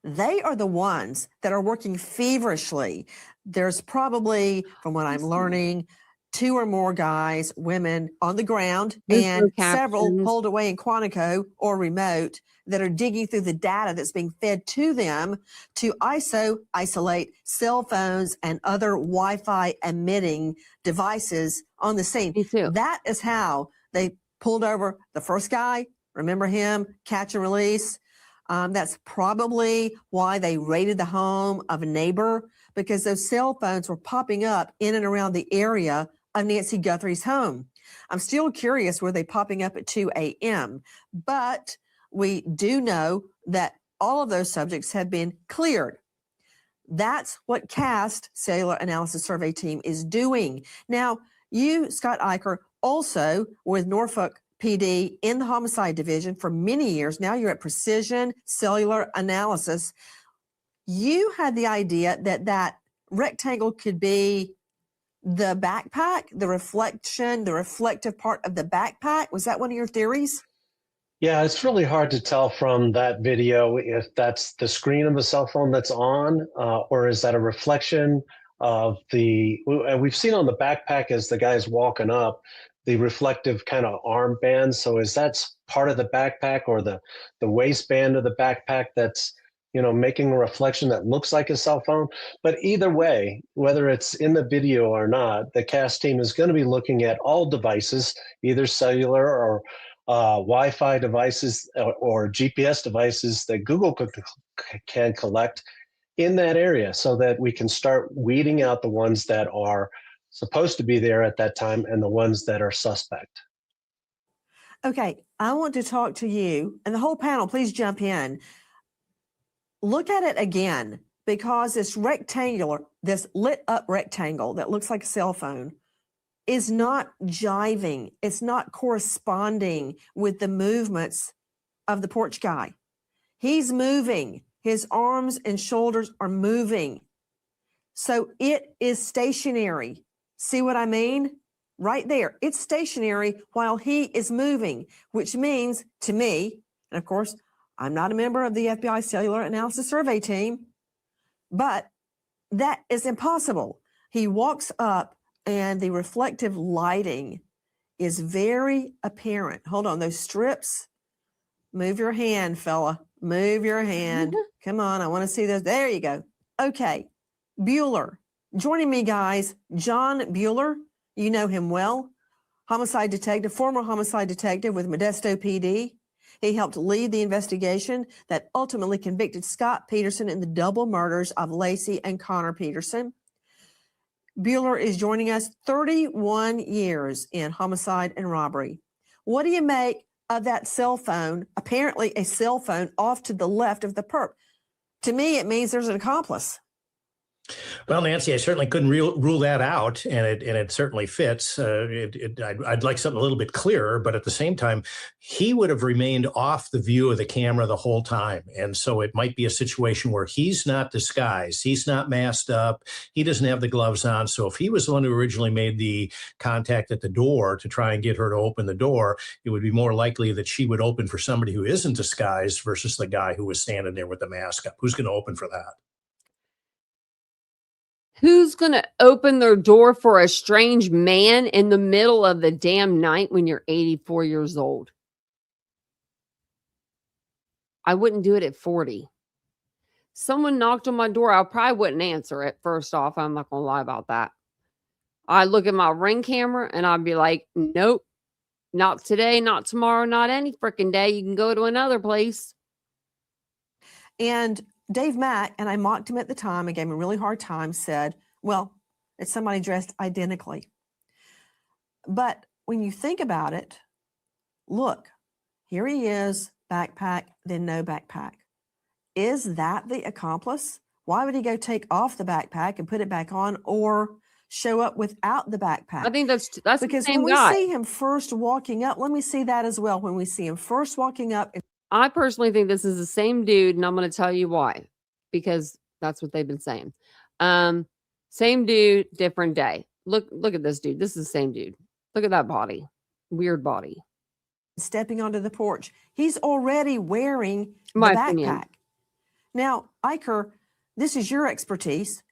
They are the ones that are working feverishly. There's probably, from what I'm learning, 2 or more guys, women on the ground, There's and no several captions. pulled away in Quantico or remote that are digging through the data that's being fed to them to isolate cell phones and other Wi-Fi emitting devices on the scene. Me too. That is how they pulled over the first guy. Remember him? Catch and release. That's probably why they raided the home of a neighbor, because those cell phones were popping up in and around the area of Nancy Guthrie's home. I'm still curious, were they popping up at 2 a.m.? But we do know that all of those subjects have been cleared. That's what CAST, Cellular Analysis Survey Team, is doing. Now, you, Scott Eicher, also with Norfolk PD in the homicide division for many years. Now you're at Precision Cellular Analysis. You had the idea that rectangle could be the backpack, the reflective part of the backpack. Was that one of your theories? Yeah, it's really hard to tell from that video if that's the screen of a cell phone that's on, or is that a reflection of we've seen on the backpack as the guy's walking up, the reflective kind of armband. So is that part of the backpack or the waistband of the backpack that's, making a reflection that looks like a cell phone? But either way, whether it's in the video or not, the CAST team is going to be looking at all devices, either cellular or Wi-Fi devices or GPS devices that Google can collect in that area, so that we can start weeding out the ones that are supposed to be there at that time and the ones that are suspect. Okay, I want to talk to you, and the whole panel, please jump in. Look at it again, because this lit up rectangle that looks like a cell phone is not jiving. It's not corresponding with the movements of the porch guy. He's moving. His arms and shoulders are moving. So it is stationary. See what I mean? Right there. It's stationary while he is moving, which means to me, and of course, I'm not a member of the FBI Cellular Analysis Survey Team, but that is impossible. He walks up and the reflective lighting is very apparent. Hold on, those strips. Move your hand, fella. Move your hand. Come on, I want to see those. There you go. Okay, Bueller. Joining me, guys, John Bueller. You know him well. Homicide detective, former homicide detective with Modesto PD. He helped lead the investigation that ultimately convicted Scott Peterson in the double murders of Lacey and Connor Peterson. Bueller is joining us. 31 years in homicide and robbery. What do you make of that cell phone, apparently a cell phone off to the left of the perp? To me, it means there's an accomplice. Well, Nancy, I certainly couldn't rule that out, and it certainly fits. I'd like something a little bit clearer, but at the same time, he would have remained off the view of the camera the whole time, and so it might be a situation where he's not disguised, he's not masked up, he doesn't have the gloves on. So if he was the one who originally made the contact at the door to try and get her to open the door, it would be more likely that she would open for somebody who isn't disguised versus the guy who was standing there with the mask up. Who's going to open for that? Who's going to open their door for a strange man in the middle of the damn night when you're 84 years old? I wouldn't do it at 40. Someone knocked on my door, I probably wouldn't answer it. First off, I'm not going to lie about that. I'd look at my Ring camera and I'd be like, nope, not today, not tomorrow, not any freaking day. You can go to another place. And Dave Mack, and I mocked him at the time, I gave him a really hard time, said, well, it's somebody dressed identically. But when you think about it, look, here he is, backpack, then no backpack. Is that the accomplice? Why would he go take off the backpack and put it back on, or show up without the backpack? I think that's because the same when guy. we see him first walking up, let me see that as well. When we see him first walking up, I personally think this is the same dude, and I'm going to tell you why, because that's what they've been saying. Same dude, different day. Look at this dude. This is the same dude. Look at that body. Weird body. Stepping onto the porch, he's already wearing the My backpack. opinion. Now, Iker, this is your expertise.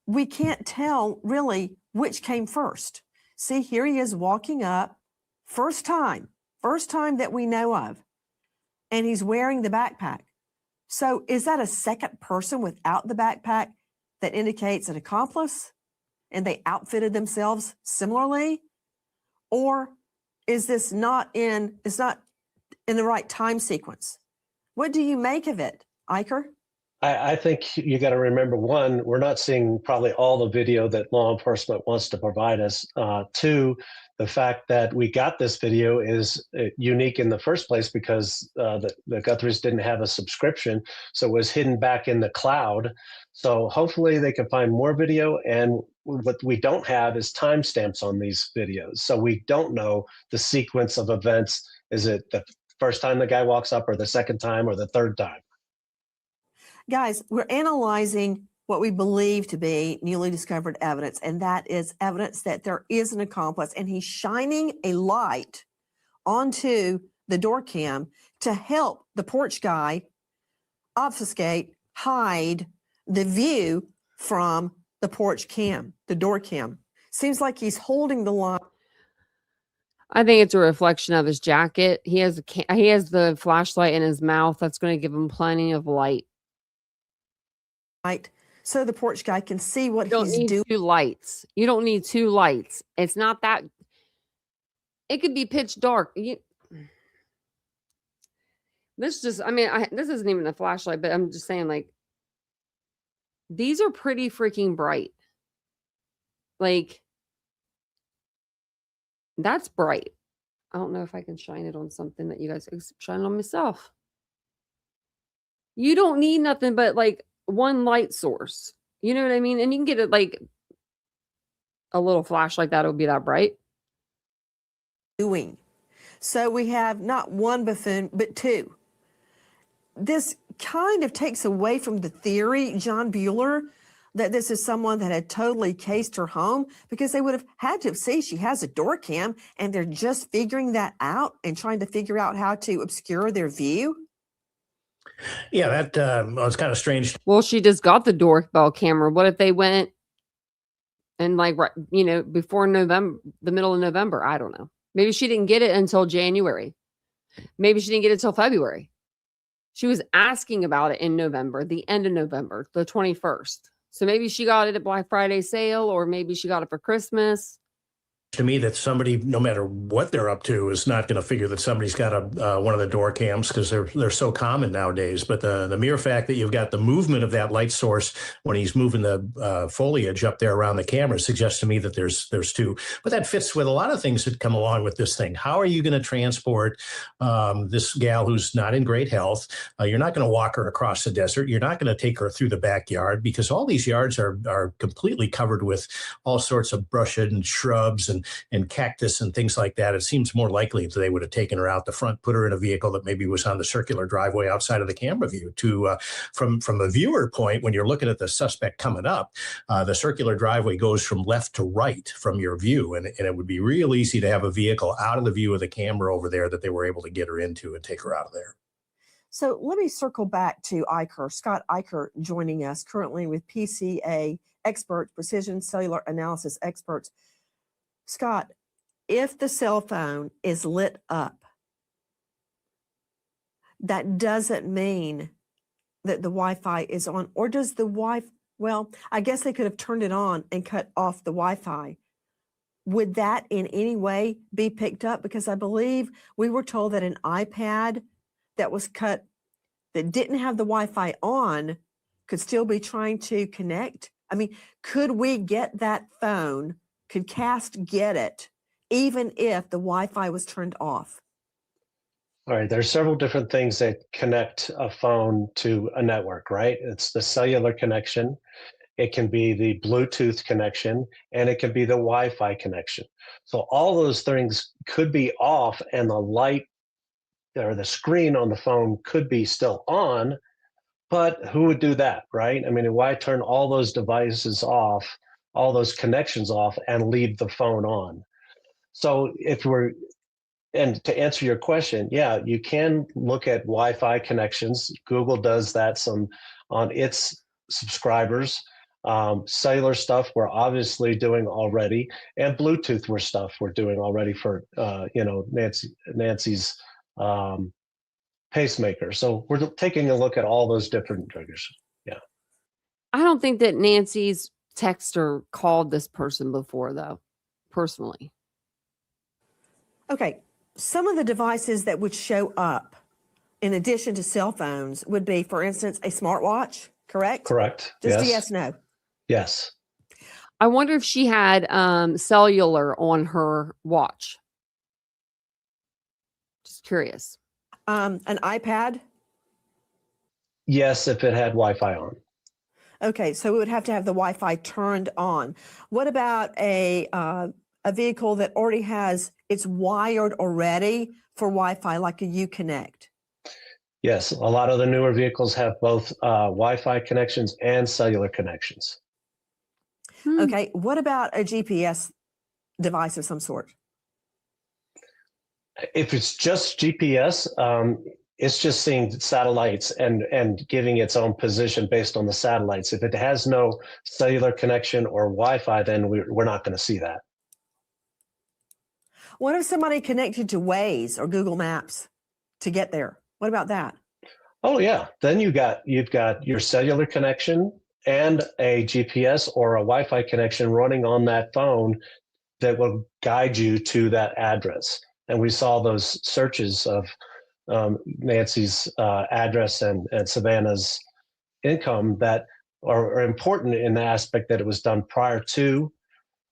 We can't tell really which came first. See, here he is walking up, first time that we know of, and he's wearing the backpack. So is that a second person without the backpack that indicates an accomplice and they outfitted themselves similarly? Or is this it's not in the right time sequence? What do you make of it, Iker? I think you got to remember, one, we're not seeing probably all the video that law enforcement wants to provide us. Two, the fact that we got this video is unique in the first place because the Guthries didn't have a subscription, so it was hidden back in the cloud. So hopefully they can find more video, and what we don't have is timestamps on these videos. So we don't know the sequence of events. Is it the first time the guy walks up, or the second time, or the third time? Guys, we're analyzing what we believe to be newly discovered evidence, and that is evidence that there is an accomplice, and he's shining a light onto the door cam to help the porch guy obfuscate, hide the view from the porch cam, the door cam. Seems like he's holding the light. I think it's a reflection of his jacket. He has the flashlight in his mouth. That's going to give him plenty of light. So the porch guy can see what You don't he's need doing. two lights. You don't need two lights. It's not that. It could be pitch dark. This isn't even a flashlight, but I'm just saying, like, these are pretty freaking bright. Like, that's bright. I don't know if I can shine it on something that you guys can shine on myself. You don't need nothing but like one light source. You know what I mean? And you can get it like a little flashlight that'll be that bright. So we have not one buffoon, but two. This kind of takes away from the theory, John Bueller, that this is someone that had totally cased her home, because they would have had to see she has a door cam, and they're just figuring that out and trying to figure out how to obscure their view. Yeah, that was kind of strange. Well, she just got the doorbell camera. What if they went and before November, the middle of November? I don't know. Maybe she didn't get it until January. Maybe she didn't get it until February. She was asking about it in November, the end of November, the 21st. So maybe she got it at Black Friday sale, or maybe she got it for Christmas. to me that somebody, no matter what they're up to, is not going to figure that somebody's got a one of the door cams, because they're so common nowadays. But the mere fact that you've got the movement of that light source when he's moving the foliage up there around the camera suggests to me that there's two. But that fits with a lot of things that come along with this thing. How are you going to transport this gal who's not in great health? You're not going to walk her across the desert. You're not going to take her through the backyard, because all these yards are completely covered with all sorts of brush and shrubs and cactus and things like that. It seems more likely that they would have taken her out the front, put her in a vehicle that maybe was on the circular driveway outside of the camera view. From a viewer point, when you're looking at the suspect coming up, the circular driveway goes from left to right from your view, and it would be real easy to have a vehicle out of the view of the camera over there that they were able to get her into and take her out of there. So let me circle back to Eicher, Scott Eicher, joining us currently with PCA experts, precision cellular analysis experts. Scott, if the cell phone is lit up, that doesn't mean that the Wi-Fi is on, or does the well, I guess they could have turned it on and cut off the Wi-Fi. Would that in any way be picked up? Because I believe we were told that an iPad that was cut, that didn't have the Wi-Fi on, could still be trying to connect. I mean, could we get that phone? Could CAST get it, even if the Wi-Fi was turned off? All right, there's several different things that connect a phone to a network, right? It's the cellular connection, it can be the Bluetooth connection, and it can be the Wi-Fi connection. So all those things could be off, and the light or the screen on the phone could be still on, but who would do that, right? I mean, why turn all those devices off, all those connections off, and leave the phone on? So and to answer your question, yeah, you can look at Wi-Fi connections. Google does that some on its subscribers. Cellular stuff we're obviously doing already, and Bluetooth stuff we're doing already for Nancy's pacemaker. So we're taking a look at all those different triggers. Yeah. I don't think that Nancy's texter called this person before, though, personally. Okay. Some of the devices that would show up in addition to cell phones would be, for instance, a smartwatch, correct? Correct. Just yes. yes, no. Yes. I wonder if she had cellular on her watch. Just curious. An iPad? Yes, if it had Wi-Fi on. Okay, so we would have to have the Wi-Fi turned on. What about a vehicle that already has, it's wired already for Wi-Fi, like a Uconnect? Yes, a lot of the newer vehicles have both Wi-Fi connections and cellular connections. Okay, what about a GPS device of some sort? If it's just GPS, it's just seeing satellites and giving its own position based on the satellites. If it has no cellular connection or Wi-Fi, then we're not going to see that. What if somebody connected to Waze or Google Maps to get there? What about that? Oh yeah, then you've got your cellular connection and a GPS or a Wi-Fi connection running on that phone that will guide you to that address. And we saw those searches of Nancy's address and Savannah's income that are important in the aspect that it was done prior to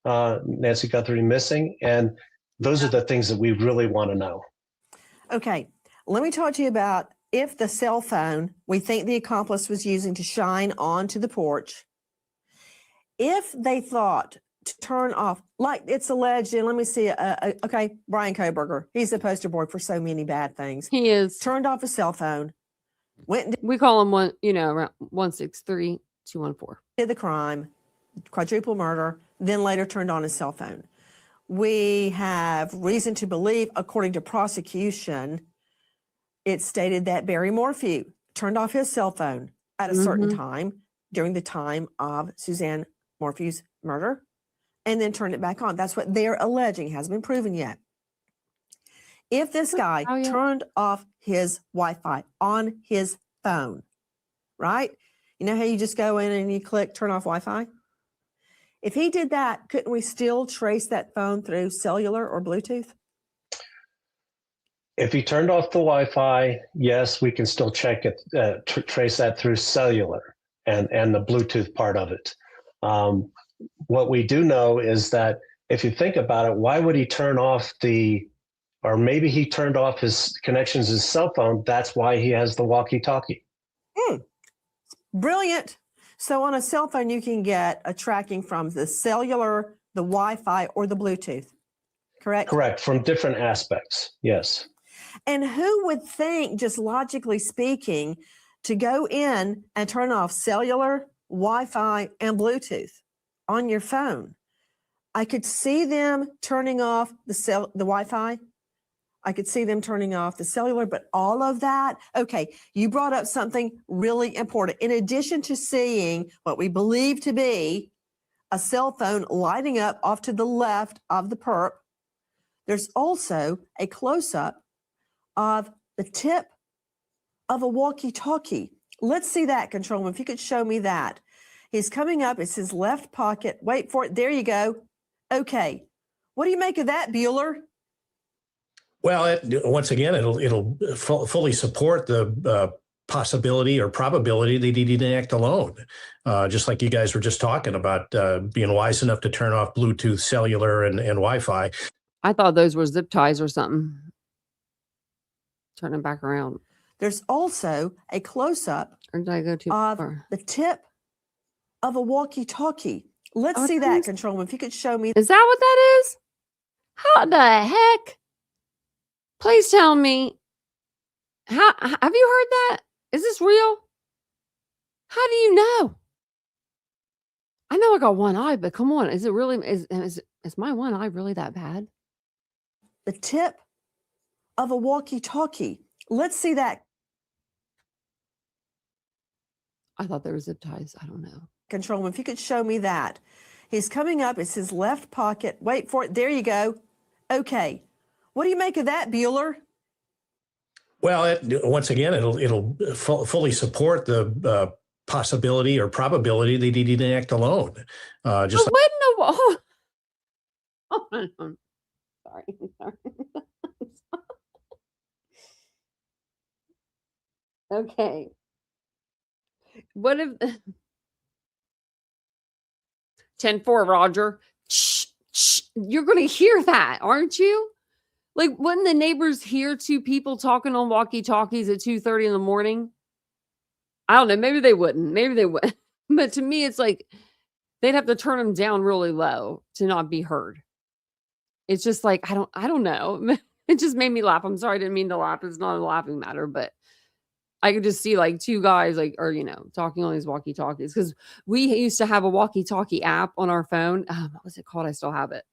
Nancy Guthrie missing. And those are the things that we really want to know. Okay, let me talk to you about if the cell phone we think the accomplice was using to shine onto the porch, if they thought to turn off, like it's alleged, and let me see, okay, Brian Koberger, he's the poster boy for so many bad things. He is. Turned off a cell phone, we call him around 163-214. Did the crime, quadruple murder, then later turned on his cell phone. We have reason to believe, according to prosecution, it stated that Barry Morphew turned off his cell phone at a certain time during the time of Suzanne Morphew's murder and then turned it back on. That's what they're alleging, hasn't been proven yet. If this guy turned off his Wi-Fi on his phone, right? You know how you just go in and you click turn off Wi-Fi? If he did that, couldn't we still trace that phone through cellular or Bluetooth? If he turned off the Wi-Fi, yes, we can still check it, trace that through cellular and the Bluetooth part of it. What we do know is that if you think about it, why would he turn off or maybe he turned off his connections, his cell phone. That's why he has the walkie-talkie. Brilliant. So on a cell phone, you can get a tracking from the cellular, the Wi-Fi, or the Bluetooth, correct? Correct, from different aspects, yes. And who would think, just logically speaking, to go in and turn off cellular, Wi-Fi, and Bluetooth on your phone? I could see them turning off the Wi-Fi. I could see them turning off the cellular, but all of that, okay, you brought up something really important. In addition to seeing what we believe to be a cell phone lighting up off to the left of the perp, there's also a close-up of the tip of a walkie-talkie. Let's see that, control room. If you could show me that. He's coming up. It's his left pocket. Wait for it. There you go. Okay. What do you make of that, Bueller? Well, once again, it'll fully support the possibility or probability that he didn't act alone. Just like you guys were just talking about being wise enough to turn off Bluetooth, cellular, and Wi-Fi. I thought those were zip ties or something. Turn them back around. There's also a close-up Or did I go too of far? the tip of a walkie-talkie. Let's see that, control room. If you could show me. Is that what that is? How the heck? Please tell me. How have you heard that? Is this real? How do you know? I know I got one eye, but come on, is it really? Is my one eye really that bad? The tip of a walkie-talkie. Let's see that. I thought there were zip ties. I don't know. Control room. If you could show me that. He's coming up. It's his left pocket. Wait for it. There you go. Okay. What do you make of that, Bueller? Well, once again, it'll fully support the possibility or probability that he didn't act alone. Just Oh, wait, no. Hold on. Sorry. Okay. What if 10-4, Roger? Shh, shh. You're going to hear that, aren't you? Like, wouldn't the neighbors hear two people talking on walkie-talkies at 2:30 in the morning? I don't know. Maybe they wouldn't. Maybe they would. But to me, it's like they'd have to turn them down really low to not be heard. It's just like, I don't know. It just made me laugh. I'm sorry. I didn't mean to laugh. It's not a laughing matter, but I could just see like two guys talking on these walkie-talkies, because we used to have a walkie-talkie app on our phone. What was it called? I still have it.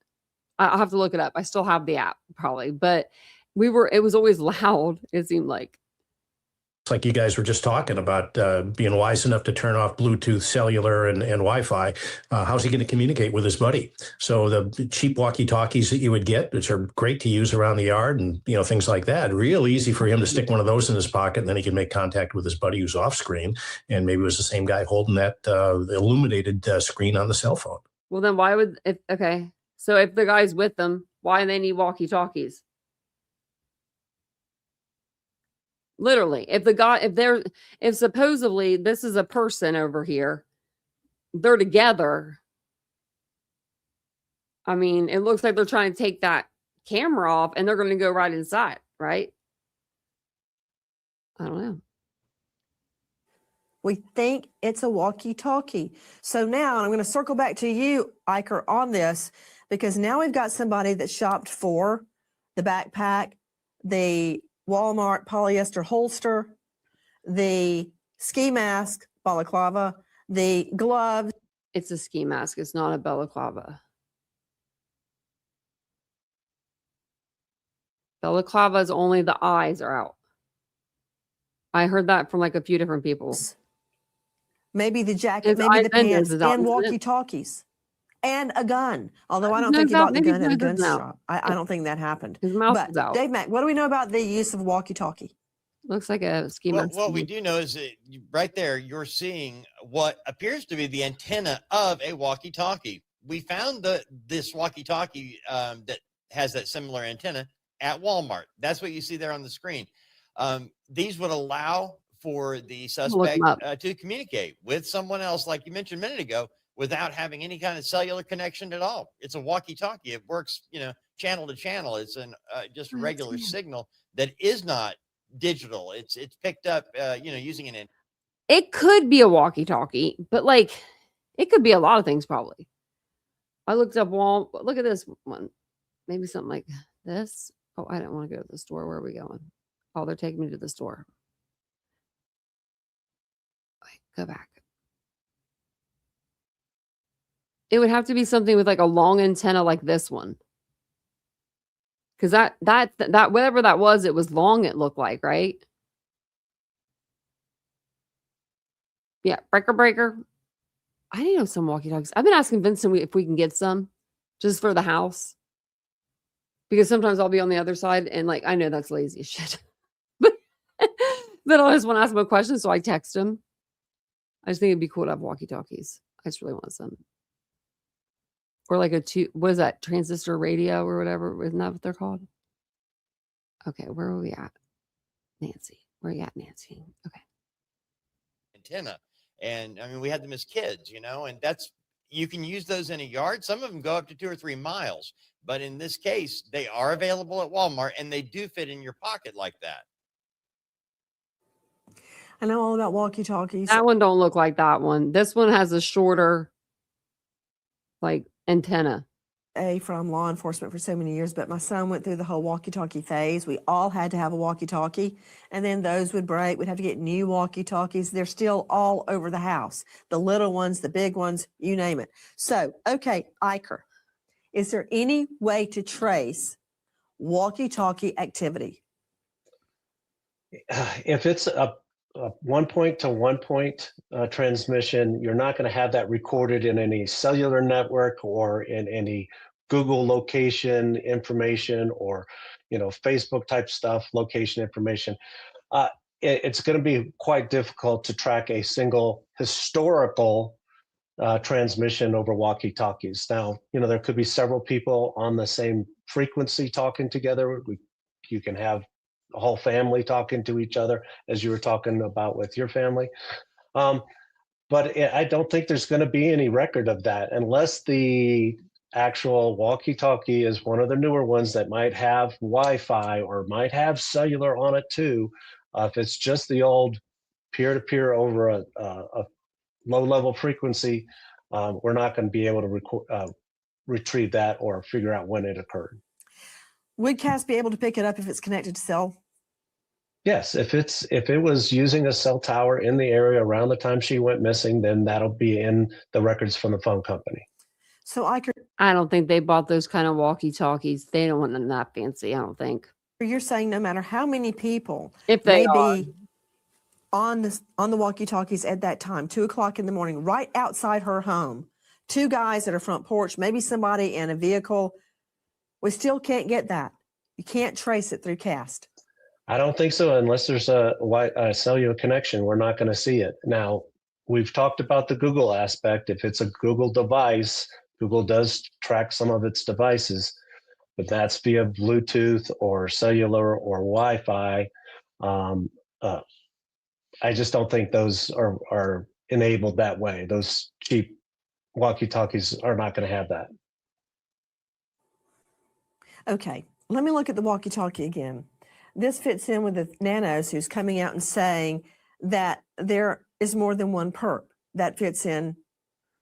I'll have to look it up. I still have the app probably, but it was always loud. It seemed like you guys were just talking about being wise enough to turn off Bluetooth, cellular, and Wi-Fi. How's he going to communicate with his buddy? So the cheap walkie-talkies that you would get, which are great to use around the yard and things like that, real easy for him to stick one of those in his pocket, and then he can make contact with his buddy who's off screen. And maybe it was the same guy holding that illuminated screen on the cell phone. Well, then why would okay? So if the guy's with them, why do they need walkie-talkies? Literally, if supposedly this is a person over here, they're together. I mean, it looks like they're trying to take that camera off and they're going to go right inside, right? I don't know. We think it's a walkie-talkie. So now, and I'm going to circle back to you, Iker, on this, because now we've got somebody that shopped for the backpack, the Walmart polyester holster, the ski mask, balaclava, the gloves. It's a ski mask. It's not a balaclava. Balaclava is only the eyes are out. I heard that from like a few different people. Maybe the jacket, maybe the pants, and walkie-talkies. And a gun. Although I don't think he bought the gun at a gun shop. I don't think that happened. His mouth is out. Dave Mack, what do we know about the use of walkie-talkie? Looks like a ski mask. What we do know is that right there, you're seeing what appears to be the antenna of a walkie-talkie. we found this walkie-talkie that has that similar antenna at Walmart. That's what you see there on the screen. These would allow for the suspect to communicate with someone else, like you mentioned a minute ago, without having any kind of cellular connection at all. It's a walkie-talkie. It works, channel to channel. It's just a regular signal that is not digital. It's picked up, using an. It could be a walkie-talkie, but like it could be a lot of things probably. I looked up look at this one. Maybe something like this. Oh, I didn't want to go to the store. Where are we going? Oh, they're taking me to the store. Wait, go back. It would have to be something with like a long antenna like this one. Because that whatever that was, it was long, it looked like, right? Yeah, breaker. I need to know some walkie-talkies. I've been asking Vincent if we can get some just for the house. Because sometimes I'll be on the other side and like, I know that's lazy as shit. but I just want to ask him a question, so I text him. I just think it'd be cool to have walkie-talkies. I just really want some. Or like what is that? Transistor radio or whatever. Isn't that what they're called? Okay, where are we at? Nancy. Where are you at, Nancy? Okay. Antenna. And I mean, we had them as kids, and you can use those in a yard. Some of them go up to 2 or 3 miles. But in this case, they are available at Walmart and they do fit in your pocket like that. I know all about walkie-talkies. That one don't look like that one. This one has a shorter, like, antenna. From law enforcement for so many years, but my son went through the whole walkie-talkie phase. We all had to have a walkie-talkie, and then those would break. We'd have to get new walkie-talkies. They're still all over the house. The little ones, the big ones, you name it. So, okay, Iker, is there any way to trace walkie-talkie activity? If it's a one point to one point transmission, you're not going to have that recorded in any cellular network or in any Google location information or, Facebook type stuff, location information. It's going to be quite difficult to track a single historical transmission over walkie-talkies. Now, there could be several people on the same frequency talking together. You can have the whole family talking to each other, as you were talking about with your family. But I don't think there's going to be any record of that unless the actual walkie-talkie is one of the newer ones that might have Wi-Fi or might have cellular on it too. If it's just the old peer-to-peer over a low-level frequency, we're not going to be able to retrieve that or figure out when it occurred. Would Cass be able to pick it up if it's connected to cell? Yes, if it was using a cell tower in the area around the time she went missing, then that'll be in the records from the phone company. So I don't think they bought those kind of walkie-talkies. They don't want them that fancy, I don't think. You're saying no matter how many people If they be on the walkie-talkies at that time, 2:00 in the morning, right outside her home, 2 guys at her front porch, maybe somebody in a vehicle, we still can't get that. You can't trace it through CAST. I don't think so. Unless there's a cellular connection, we're not going to see it. Now, we've talked about the Google aspect. If it's a Google device, Google does track some of its devices, but that's via Bluetooth or cellular or Wi-Fi. I just don't think those are enabled that way. Those cheap walkie-talkies are not going to have that. Okay, let me look at the walkie-talkie again. This fits in with the Nanos who's coming out and saying that there is more than one perp. That fits in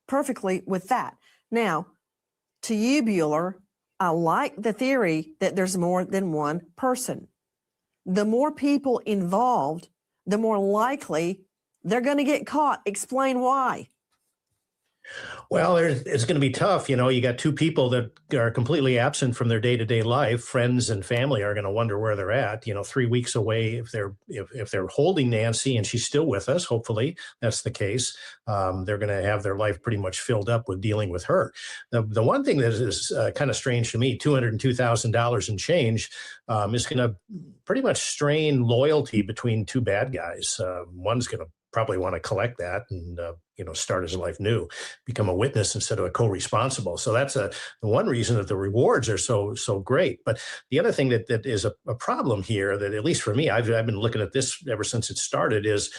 perfectly with that. Now, to you, Bueller, I like the theory that there's more than one person. The more people involved, the more likely they're going to get caught. Explain why. Well, it's going to be tough. You got 2 people that are completely absent from their day-to-day life. Friends and family are going to wonder where they're at. 3 weeks away, if they're holding Nancy and she's still with us, hopefully that's the case. They're going to have their life pretty much filled up with dealing with her. The one thing that is kind of strange to me, $202,000 in change, is going to pretty much strain loyalty between 2 bad guys. One's going to probably want to collect that and, start his life new, become a witness instead of a co-responsible. So that's the one reason that the rewards are so great. But the other thing that is a problem here, that at least for me, I've been looking at this ever since it started, is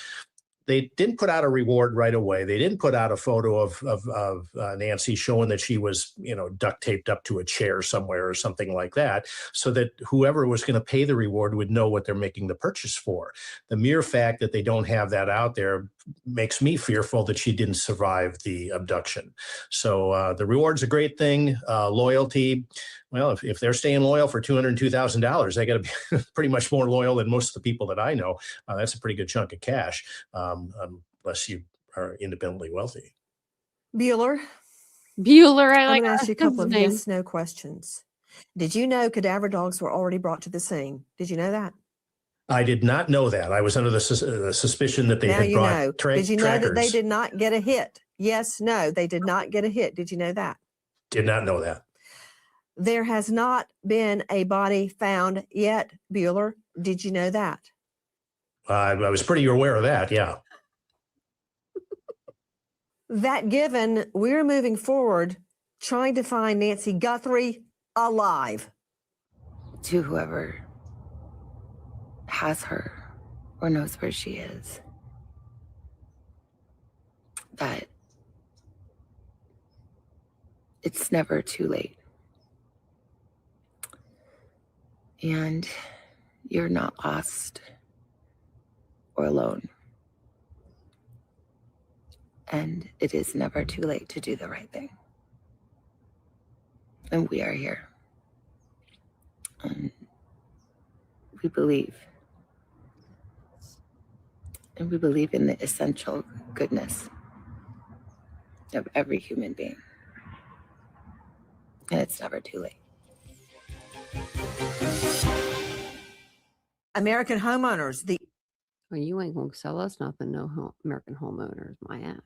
they didn't put out a reward right away. They didn't put out a photo of Nancy showing that she was, duct taped up to a chair somewhere or something like that, so that whoever was going to pay the reward would know what they're making the purchase for. The mere fact that they don't have that out there makes me fearful that she didn't survive the abduction. So the reward's a great thing. Loyalty. Well, if they're staying loyal for $202,000, they got to be pretty much more loyal than most of the people that I know. That's a pretty good chunk of cash, unless you are independently wealthy. Bueller, I I'm like going to ask you a couple of name. yes/no questions. Did you know cadaver dogs were already brought to the scene? Did you know that? I did not know that. I was under the suspicion that they Now had you brought know. Did you know trackers. that they did not get a hit? Yes, no, they did not get a hit. Did you know that? Did not know that. There has not been a body found yet, Bueller. Did you know that? I was pretty aware of that, yeah. That given, we're moving forward trying to find Nancy Guthrie alive. To whoever has her or knows where she is, that it's never too late. And you're not lost or alone. And it is never too late to do the right thing. And we are here. And we believe. And we believe in the essential goodness of every human being. And it's never too late. American homeowners, Well, you ain't gonna sell us nothing, no American homeowners, my ass.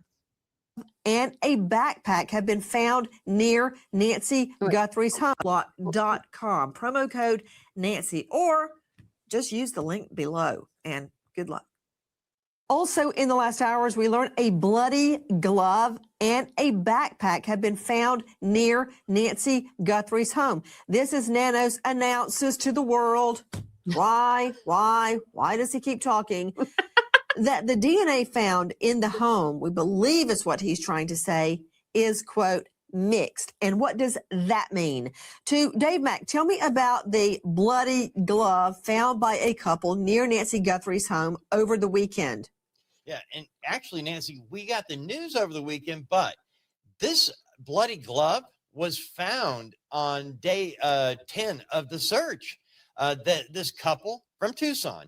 and a backpack have been found near Nancy Guthrie's home. .com. Promo code Nancy, or just use the link below, and good luck. Also, in the last hours, we learned a bloody glove and a backpack have been found near Nancy Guthrie's home. This is Nanos announces to the world, why does he keep talking? That the DNA found in the home, we believe is what he's trying to say, is, quote, mixed. And what does that mean? To Dave Mack, tell me about the bloody glove found by a couple near Nancy Guthrie's home over the weekend. Yeah, and actually, Nancy, we got the news over the weekend, but this bloody glove was found on day 10 of the search. This couple from Tucson,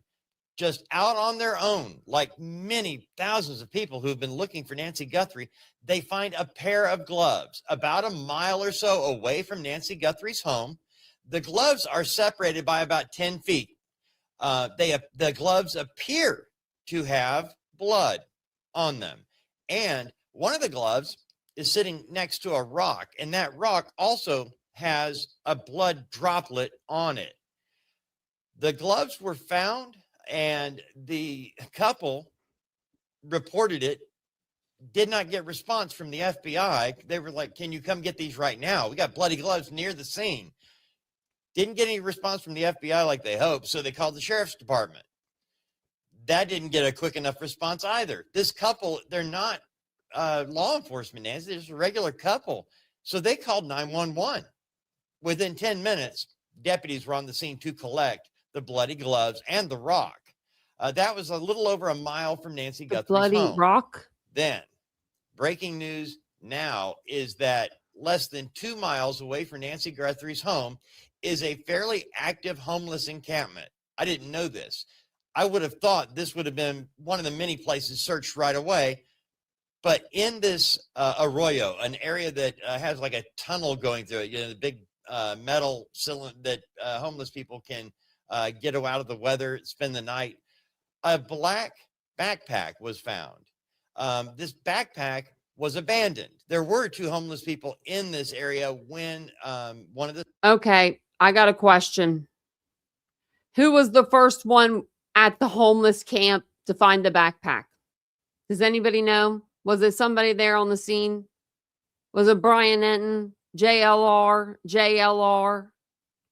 just out on their own, like many thousands of people who've been looking for Nancy Guthrie, they find a pair of gloves about a mile or so away from Nancy Guthrie's home. The gloves are separated by about 10 feet. The gloves appear to have blood on them. And one of the gloves is sitting next to a rock, and that rock also has a blood droplet on it. The gloves were found, and the couple reported it, did not get response from the FBI. They were like, can you come get these right now? We got bloody gloves near the scene. Didn't get any response from the FBI like they hoped, so they called the sheriff's department. That didn't get a quick enough response either. This couple, they're not law enforcement, Nancy. They're just a regular couple. So they called 911. Within 10 minutes, deputies were on the scene to collect the bloody gloves and the rock. That was a little over a mile from Nancy Guthrie's bloody home. rock. Then, breaking news now is that less than 2 miles away from Nancy Guthrie's home is a fairly active homeless encampment. I didn't know this. I would have thought this would have been one of the many places searched right away. But in this arroyo, an area that has like a tunnel going through it, the big metal cylinder that homeless people can get out of the weather, spend the night, a black backpack was found. This backpack was abandoned. There were 2 homeless people in this area when one of the... Okay, I got a question. Who was the first one at the homeless camp to find the backpack? Does anybody know? Was it somebody there on the scene? Was it Brian Enton? JLR? JLR?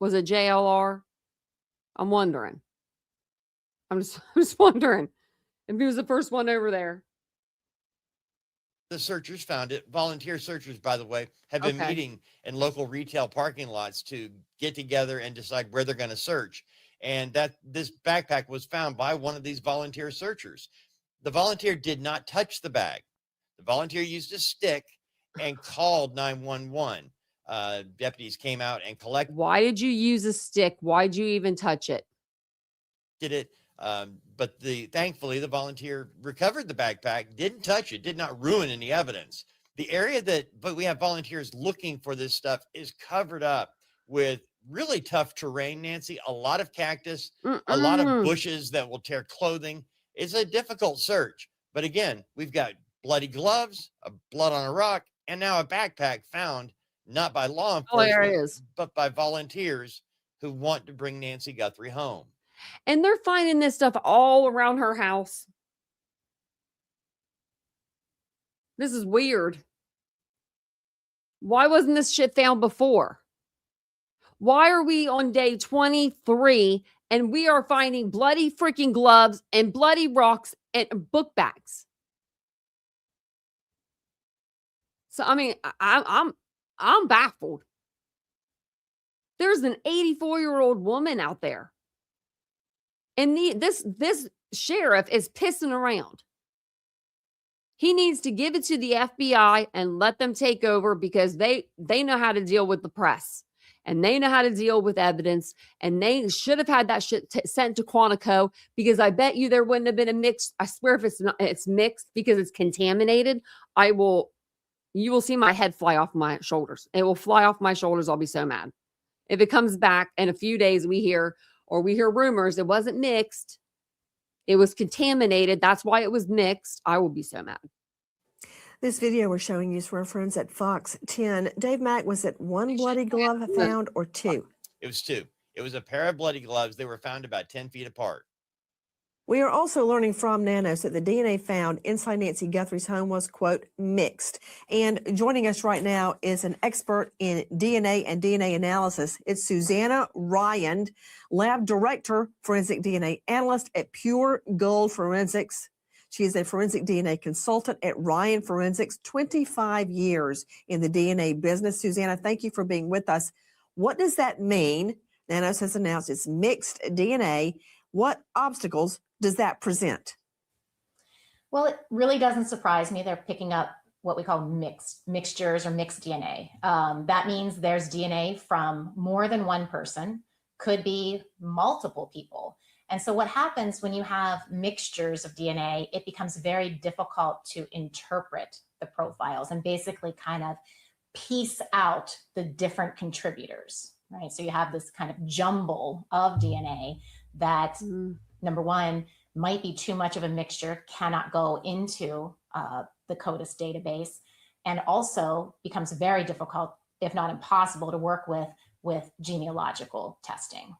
Was it JLR? I'm wondering. I'm just wondering if he was the first one over there. The searchers found it. Volunteer searchers, by the way, have been meeting in local retail parking lots to get together and decide where they're going to search. And that this backpack was found by one of these volunteer searchers. The volunteer did not touch the bag. The volunteer used a stick and called 911. Deputies came out and collected. Why did you use a stick? Why'd you even touch it? Did it? But thankfully the volunteer recovered the backpack, didn't touch it, did not ruin any evidence. The area but we have volunteers looking for this stuff is covered up with really tough terrain, Nancy, a lot of cactus, a lot of bushes that will tear clothing. It's a difficult search. But again, we've got bloody gloves, blood on a rock, and now a backpack found not by law enforcement, but by volunteers who want to bring Nancy Guthrie home. And they're finding this stuff all around her house. This is weird. Why wasn't this shit found before? Why are we on day 23 and we are finding bloody freaking gloves and bloody rocks and book bags? So, I mean, I'm baffled. There's an 84-year-old woman out there. And this sheriff is pissing around. He needs to give it to the FBI and let them take over because they know how to deal with the press and they know how to deal with evidence, and they should have had that shit sent to Quantico, because I bet you there wouldn't have been a mix. I swear if it's mixed because it's contaminated, you will see my head fly off my shoulders. It will fly off my shoulders. I'll be so mad. If it comes back in a few days, we hear rumors it wasn't mixed, it was contaminated, that's why it was mixed, I will be so mad. This video we're showing you is from our friends at Fox 10. Dave Mack, was it one bloody glove found or two? It was two. It was a pair of bloody gloves. They were found about 10 feet apart. We are also learning from Nanos that the DNA found inside Nancy Guthrie's home was, quote, mixed. And joining us right now is an expert in DNA and DNA analysis. It's Susanna Ryan, lab director, forensic DNA analyst at Pure Gold Forensics. She is a forensic DNA consultant at Ryan Forensics, 25 years in the DNA business. Susanna, thank you for being with us. What does that mean? Nanos has announced it's mixed DNA. What obstacles does that present? Well, it really doesn't surprise me. They're picking up what we call mixtures or mixed DNA. That means there's DNA from more than one person, could be multiple people. And so what happens when you have mixtures of DNA, it becomes very difficult to interpret the profiles and basically kind of piece out the different contributors, right? So you have this kind of jumble of DNA that, number one, might be too much of a mixture, cannot go into the CODIS database, and also becomes very difficult, if not impossible, to work with genealogical testing.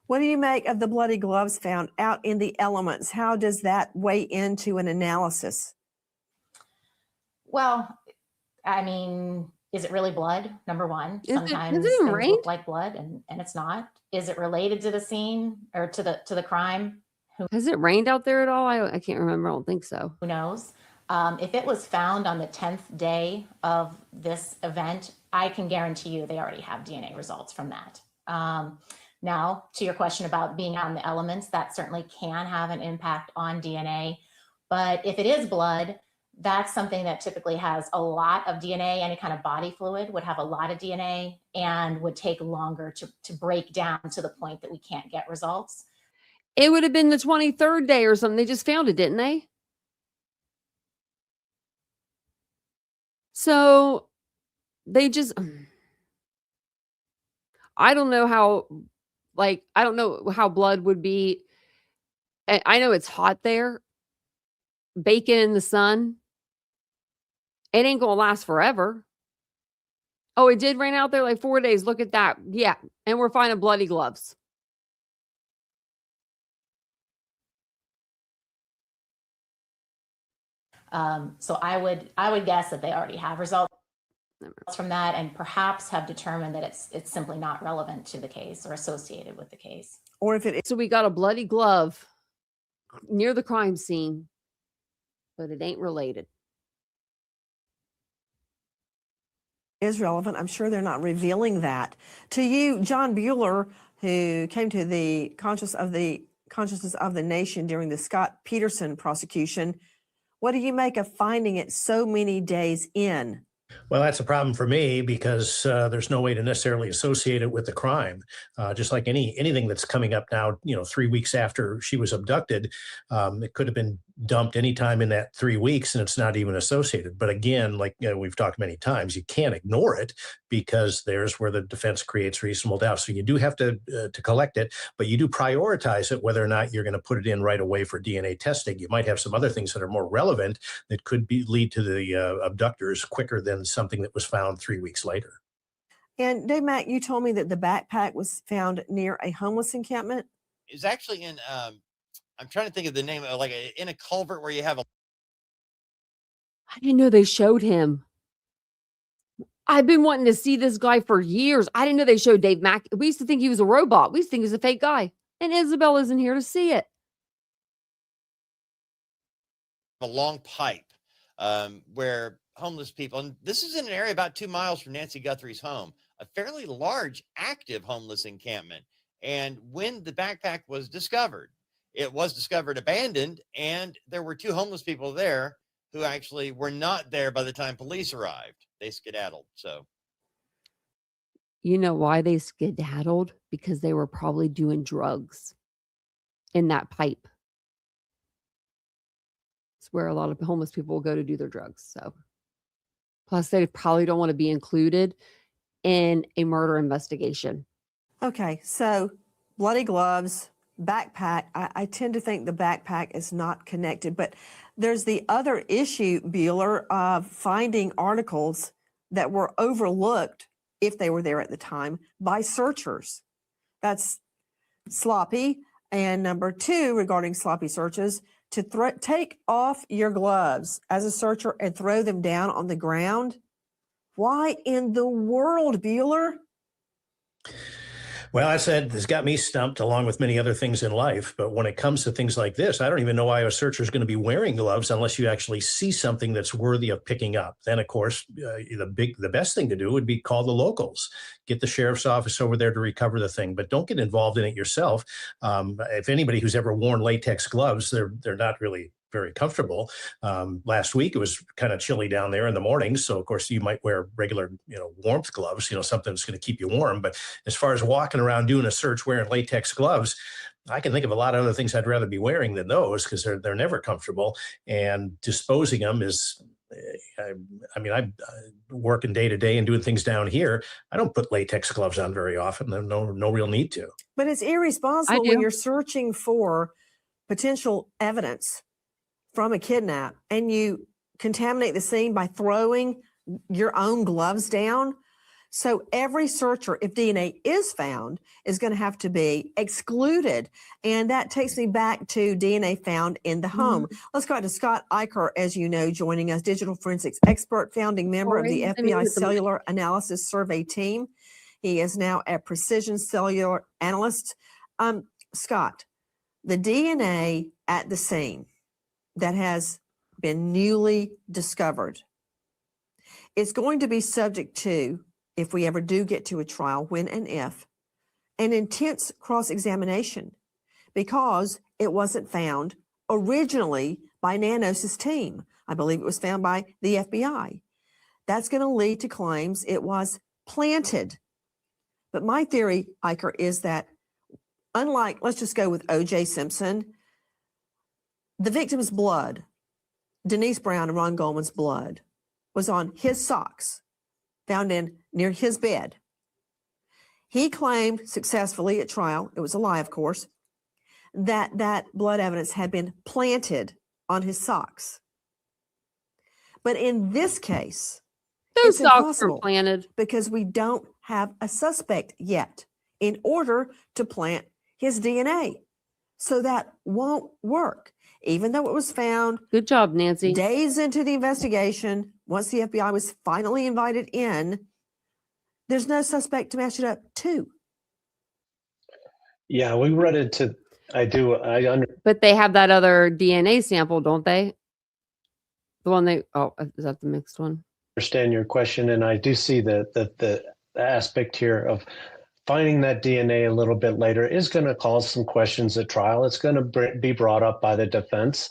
What do you make of the bloody gloves found out in the elements? How does that weigh into an analysis? Well, I mean, is it really blood? Number one, sometimes things look like blood and it's not. Is it related to the scene or to the crime? Has it rained out there at all? I can't remember. I don't think so. Who knows? If it was found on the 10th day of this event, I can guarantee you they already have DNA results from that. Now, to your question about being out in the elements, that certainly can have an impact on DNA. But if it is blood, that's something that typically has a lot of DNA. Any kind of body fluid would have a lot of DNA and would take longer to break down to the point that we can't get results. It would have been the 23rd day or something. They just found it, didn't they? So they just, I don't know how, I don't know how blood would be. I know it's hot there. Bacon in the sun. It ain't going to last forever. Oh, it did rain out there like 4 days. Look at that. Yeah. And we're finding bloody gloves. So I would guess that they already have results from that, and perhaps have determined that it's simply not relevant to the case or associated with the case. Or if it So we got a bloody glove near the crime scene, but it ain't related. is relevant, I'm sure they're not revealing that to you. John Bueller, who came to the consciousness of the nation during the Scott Peterson prosecution, what do you make of finding it so many days in? Well, that's a problem for me because there's no way to necessarily associate it with the crime. Just like anything that's coming up now, 3 weeks after she was abducted, it could have been dumped anytime in that 3 weeks and it's not even associated. But again, like we've talked many times, you can't ignore it because there's where the defense creates reasonable doubt. So you do have to collect it, but you do prioritize it whether or not you're going to put it in right away for DNA testing. You might have some other things that are more relevant that could lead to the abductors quicker than something that was found 3 weeks later. And Dave Mack, you told me that the backpack was found near a homeless encampment. It's actually in, I'm trying to think of the name, like in a culvert where you have a. I didn't know they showed him. I've been wanting to see this guy for years. I didn't know they showed Dave Mack. We used to think he was a robot. We used to think he was a fake guy. And Isabel isn't here to see it. A long pipe where homeless people, and this is in an area about 2 miles from Nancy Guthrie's home, a fairly large active homeless encampment. And when the backpack was discovered, it was discovered abandoned, and there were 2 homeless people there who actually were not there by the time police arrived. They skedaddled. So, You know why they skedaddled? Because they were probably doing drugs in that pipe. It's where a lot of homeless people will go to do their drugs. So, plus they probably don't want to be included in a murder investigation. Okay, so bloody gloves, backpack. I tend to think the backpack is not connected, but there's the other issue, Bueller, of finding articles that were overlooked, if they were there at the time, by searchers. That's sloppy. And number 2, regarding sloppy searches, to take off your gloves as a searcher and throw them down on the ground. Why in the world, Bueller? Well, I said it's got me stumped along with many other things in life. But when it comes to things like this, I don't even know why a searcher is going to be wearing gloves unless you actually see something that's worthy of picking up. Then, of course, the best thing to do would be call the locals, get the sheriff's office over there to recover the thing. But don't get involved in it yourself. If anybody who's ever worn latex gloves, they're not really very comfortable. Last week it was kind of chilly down there in the morning, so of course you might wear regular warmth gloves, something that's going to keep you warm. But as far as walking around doing a search wearing latex gloves, I can think of a lot of other things I'd rather be wearing than those, because they're never comfortable, and disposing them is I'm working day to day and doing things down here. I don't put latex gloves on very often. There's no real need to. But it's irresponsible when you're searching for potential evidence from a kidnap and you contaminate the scene by throwing your own gloves down. So every searcher, if DNA is found, is going to have to be excluded. And that takes me back to DNA found in the home. Let's go out to Scott Eicher, as you know, joining us, digital forensics expert, founding member of the FBI Cellular Analysis Survey team. He is now a precision cellular analyst. Scott, the DNA at the scene that has been newly discovered is going to be subject to, if we ever do get to a trial, when and if, an intense cross-examination, because it wasn't found originally by Nanos's team. I believe it was found by the FBI. That's going to lead to claims it was planted. But my theory, Eicher, is that unlike, let's just go with O.J. Simpson, the victim's blood, Denise Brown and Ron Goldman's blood, was on his socks, found near his bed. He claimed successfully at trial, it was a lie, of course, that blood evidence had been planted on his socks. But in this case, those socks were planted because we don't have a suspect yet in order to plant his DNA. So that won't work. even though it was found Good job, Nancy. days into the investigation, once the FBI was finally invited in, there's no suspect to match it up to. Yeah, we run into. I But they have that other DNA sample, don't they? The one they, oh, is that the mixed one? understand your question, and I do see the aspect here of finding that DNA a little bit later is going to cause some questions at trial. It's going to be brought up by the defense,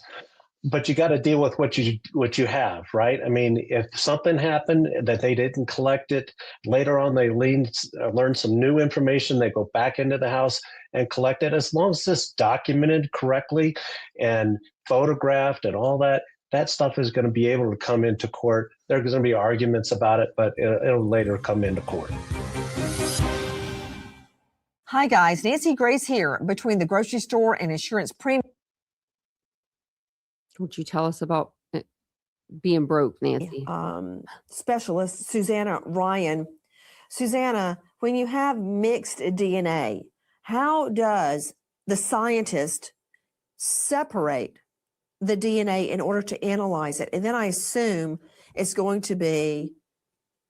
but you got to deal with what you have, right? I mean, if something happened that they didn't collect it later on, they learn some new information. They go back into the house and collect it. As long as it's documented correctly and photographed and all that. That stuff is going to be able to come into court. There's going to be arguments about it, but it'll later come into court. Hi, guys. Nancy Grace here. Between the grocery store and insurance premium. Would you tell us about being broke, Nancy? Specialist, Susanna Ryan. Susanna, when you have mixed DNA, how does the scientist separate the DNA in order to analyze it? And then I assume it's going to be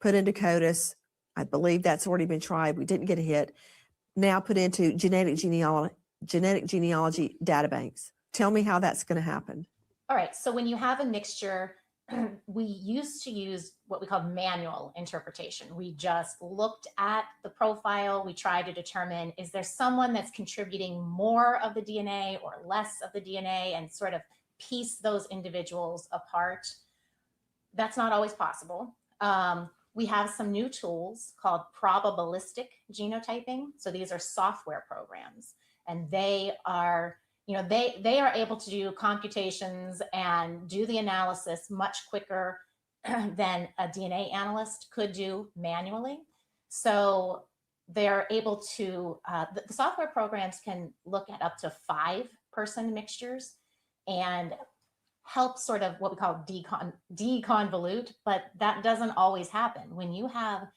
put into CODIS. I believe that's already been tried. We didn't get a hit. Now put into genetic genealogy databanks. Tell me how that's going to happen. All right. So when you have a mixture, we used to use what we call manual interpretation. We just looked at the profile. We tried to determine, is there someone that's contributing more of the DNA or less of the DNA, and sort of piece those individuals apart. That's not always possible. We have some new tools called probabilistic genotyping. So these are software programs, and they are, they are able to do computations and do the analysis much quicker than a DNA analyst could do manually. So they're able to, the software programs can look at up to 5-person mixtures and help sort of what we call deconvolute, but that doesn't always happen. When you have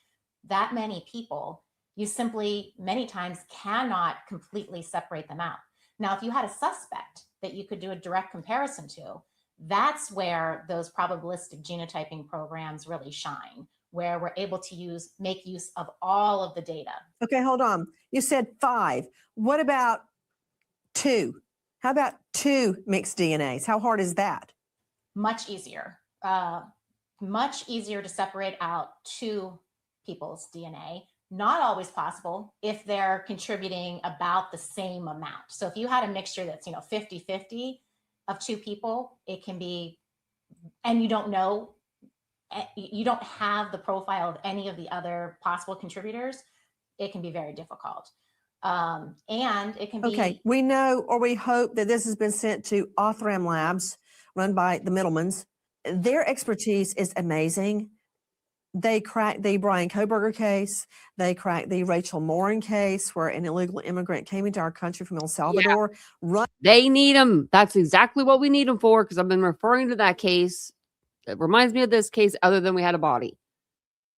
that many people, you simply many times cannot completely separate them out. Now, if you had a suspect that you could do a direct comparison to, that's where those probabilistic genotyping programs really shine, where we're able to make use of all of the data. Okay, hold on. You said 5. What about 2? How about 2 mixed DNAs? How hard is that? Much easier. Much easier to separate out 2 people's DNA. Not always possible if they're contributing about the same amount. So if you had a mixture that's 50-50 of 2 people, it can be, and you don't know, you don't have the profile of any of the other possible contributors, it can be very difficult. And it can be. Okay, we know, or we hope, that this has been sent to Othram Labs, run by the Middlemans. Their expertise is amazing. They cracked the Brian Kohberger case. They cracked the Rachel Morin case, where an illegal immigrant came into our country from El Salvador. Yeah. They need them. That's exactly what we need them for, because I've been referring to that case. It reminds me of this case, other than we had a body.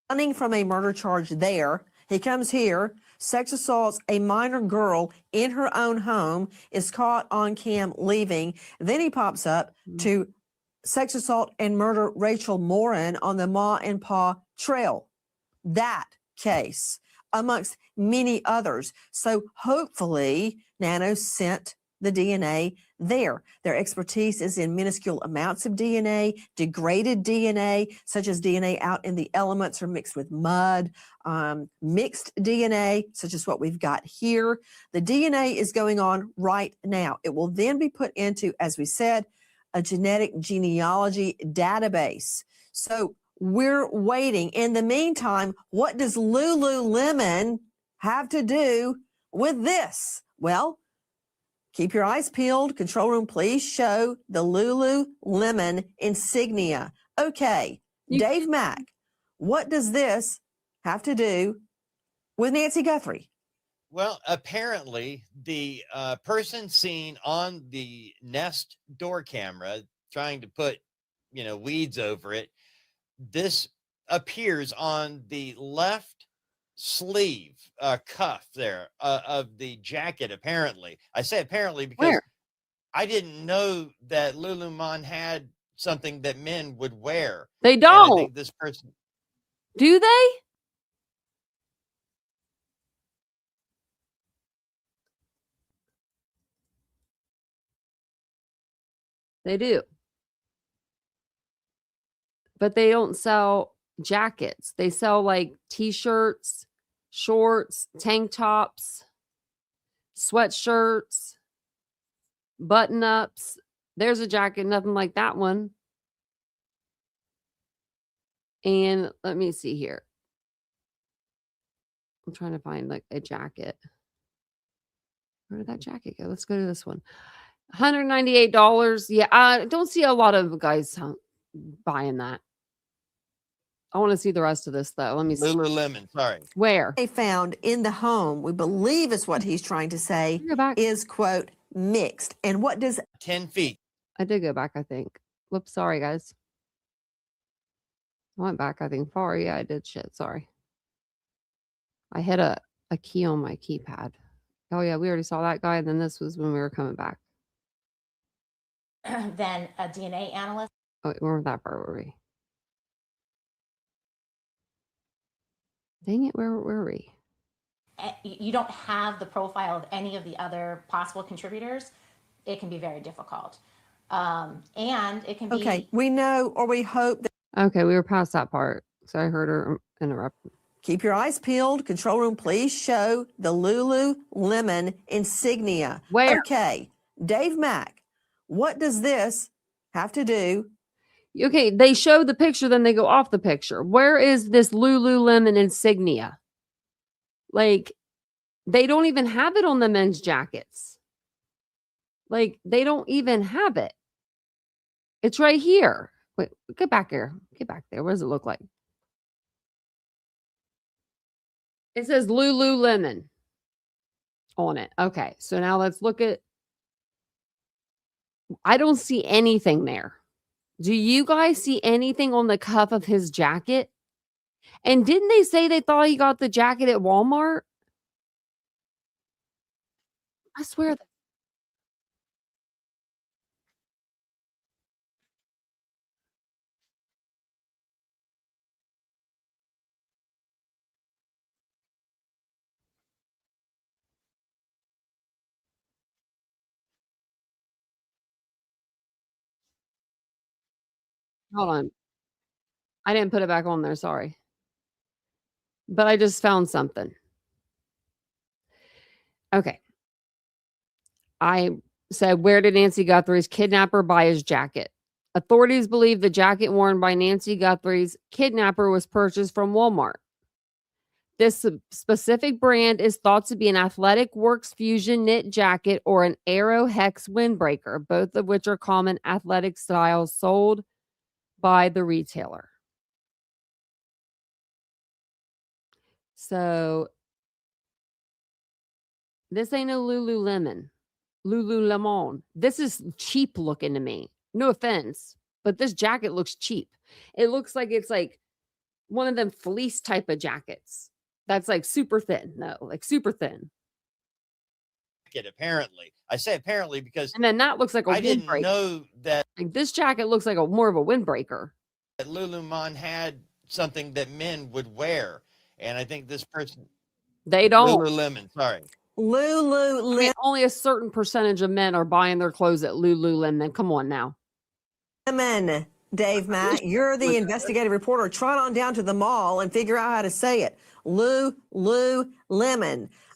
Running from a murder charge there. He comes here, sex assaults a minor girl in her own home, is caught on cam leaving. Then he pops up to sex assault and murder Rachel Morin on the Ma and Pa Trail. That case, amongst many others. So hopefully Nano sent the DNA there. Their expertise is in minuscule amounts of DNA, degraded DNA, such as DNA out in the elements or mixed with mud, mixed DNA, such as what we've got here. The DNA is going on right now. It will then be put into, as we said, a genetic genealogy database. So we're waiting. In the meantime, what does Lululemon have to do with this? Well, keep your eyes peeled. Control room, please show the Lululemon insignia. Okay, Dave Mack, what does this have to do with Nancy Guthrie? Well, apparently the person seen on the Nest door camera trying to put, weeds over it, this appears on the left sleeve cuff there of the jacket. Apparently, I say apparently because I didn't know that Lululemon had something that men would wear. They And I don't. think this person, Do they? They do. But they don't sell jackets. They sell like t-shirts, shorts, tank tops, sweatshirts, button-ups. There's a jacket, nothing like that one. And let me see here. I'm trying to find like a jacket. Where did that jacket go? Let's go to this one. $198. Yeah, I don't see a lot of guys buying that. I want to see the rest of this though. Let me see. Lululemon, sorry. Where? They found in the home, we believe is what he's trying to say, Go back. is, quote, mixed. And what does 10 feet. I did go back, I think. Whoops, sorry guys. I went back, I think. Far. Yeah, I did. Shit, sorry. I hit a key on my keypad. Oh yeah, we already saw that guy. And then this was when we were coming back. Then a DNA analyst. Oh, where that part were we? Dang it, where were we? You don't have the profile of any of the other possible contributors. It can be very difficult. And it can be. Okay, we know or we hope that. Okay, we were past that part. So I heard her interrupt. Keep your eyes peeled. Control room, please show the Lululemon insignia. Where? Okay, Dave Mack, what does this have to do? Okay, they show the picture, then they go off the picture. Where is this Lululemon insignia? Like, they don't even have it on the men's jackets. Like, they don't even have it. It's right here. Wait, get back here. Get back there. What does it look like? It says Lululemon on it. Okay, so now let's look at. I don't see anything there. Do you guys see anything on the cuff of his jacket? And didn't they say they thought he got the jacket at Walmart? I swear. Hold on. I didn't put it back on there. Sorry. But I just found something. Okay. I said, where did Nancy Guthrie's kidnapper buy his jacket? Authorities believe the jacket worn by Nancy Guthrie's kidnapper was purchased from Walmart. This specific brand is thought to be an Athletic Works Fusion knit jacket or an Aero Hex windbreaker, both of which are common athletic styles sold by the retailer. So this ain't no Lululemon. This is cheap looking to me. No offense, but this jacket looks cheap. It looks like it's like one of them fleece type of jackets. That's like super thin. No, like super thin. Apparently. I say apparently because And then that looks like a I didn't windbreaker. know that Like this jacket looks like more of a windbreaker. Lululemon had something that men would wear. And I think this person, They don't. Lululemon, sorry. I Lululemon. mean, only a certain percentage of men are buying their clothes at Lululemon. Come on now. Dave Mack, you're the investigative reporter. Trot on down to the mall and figure out how to say it. Lululemon.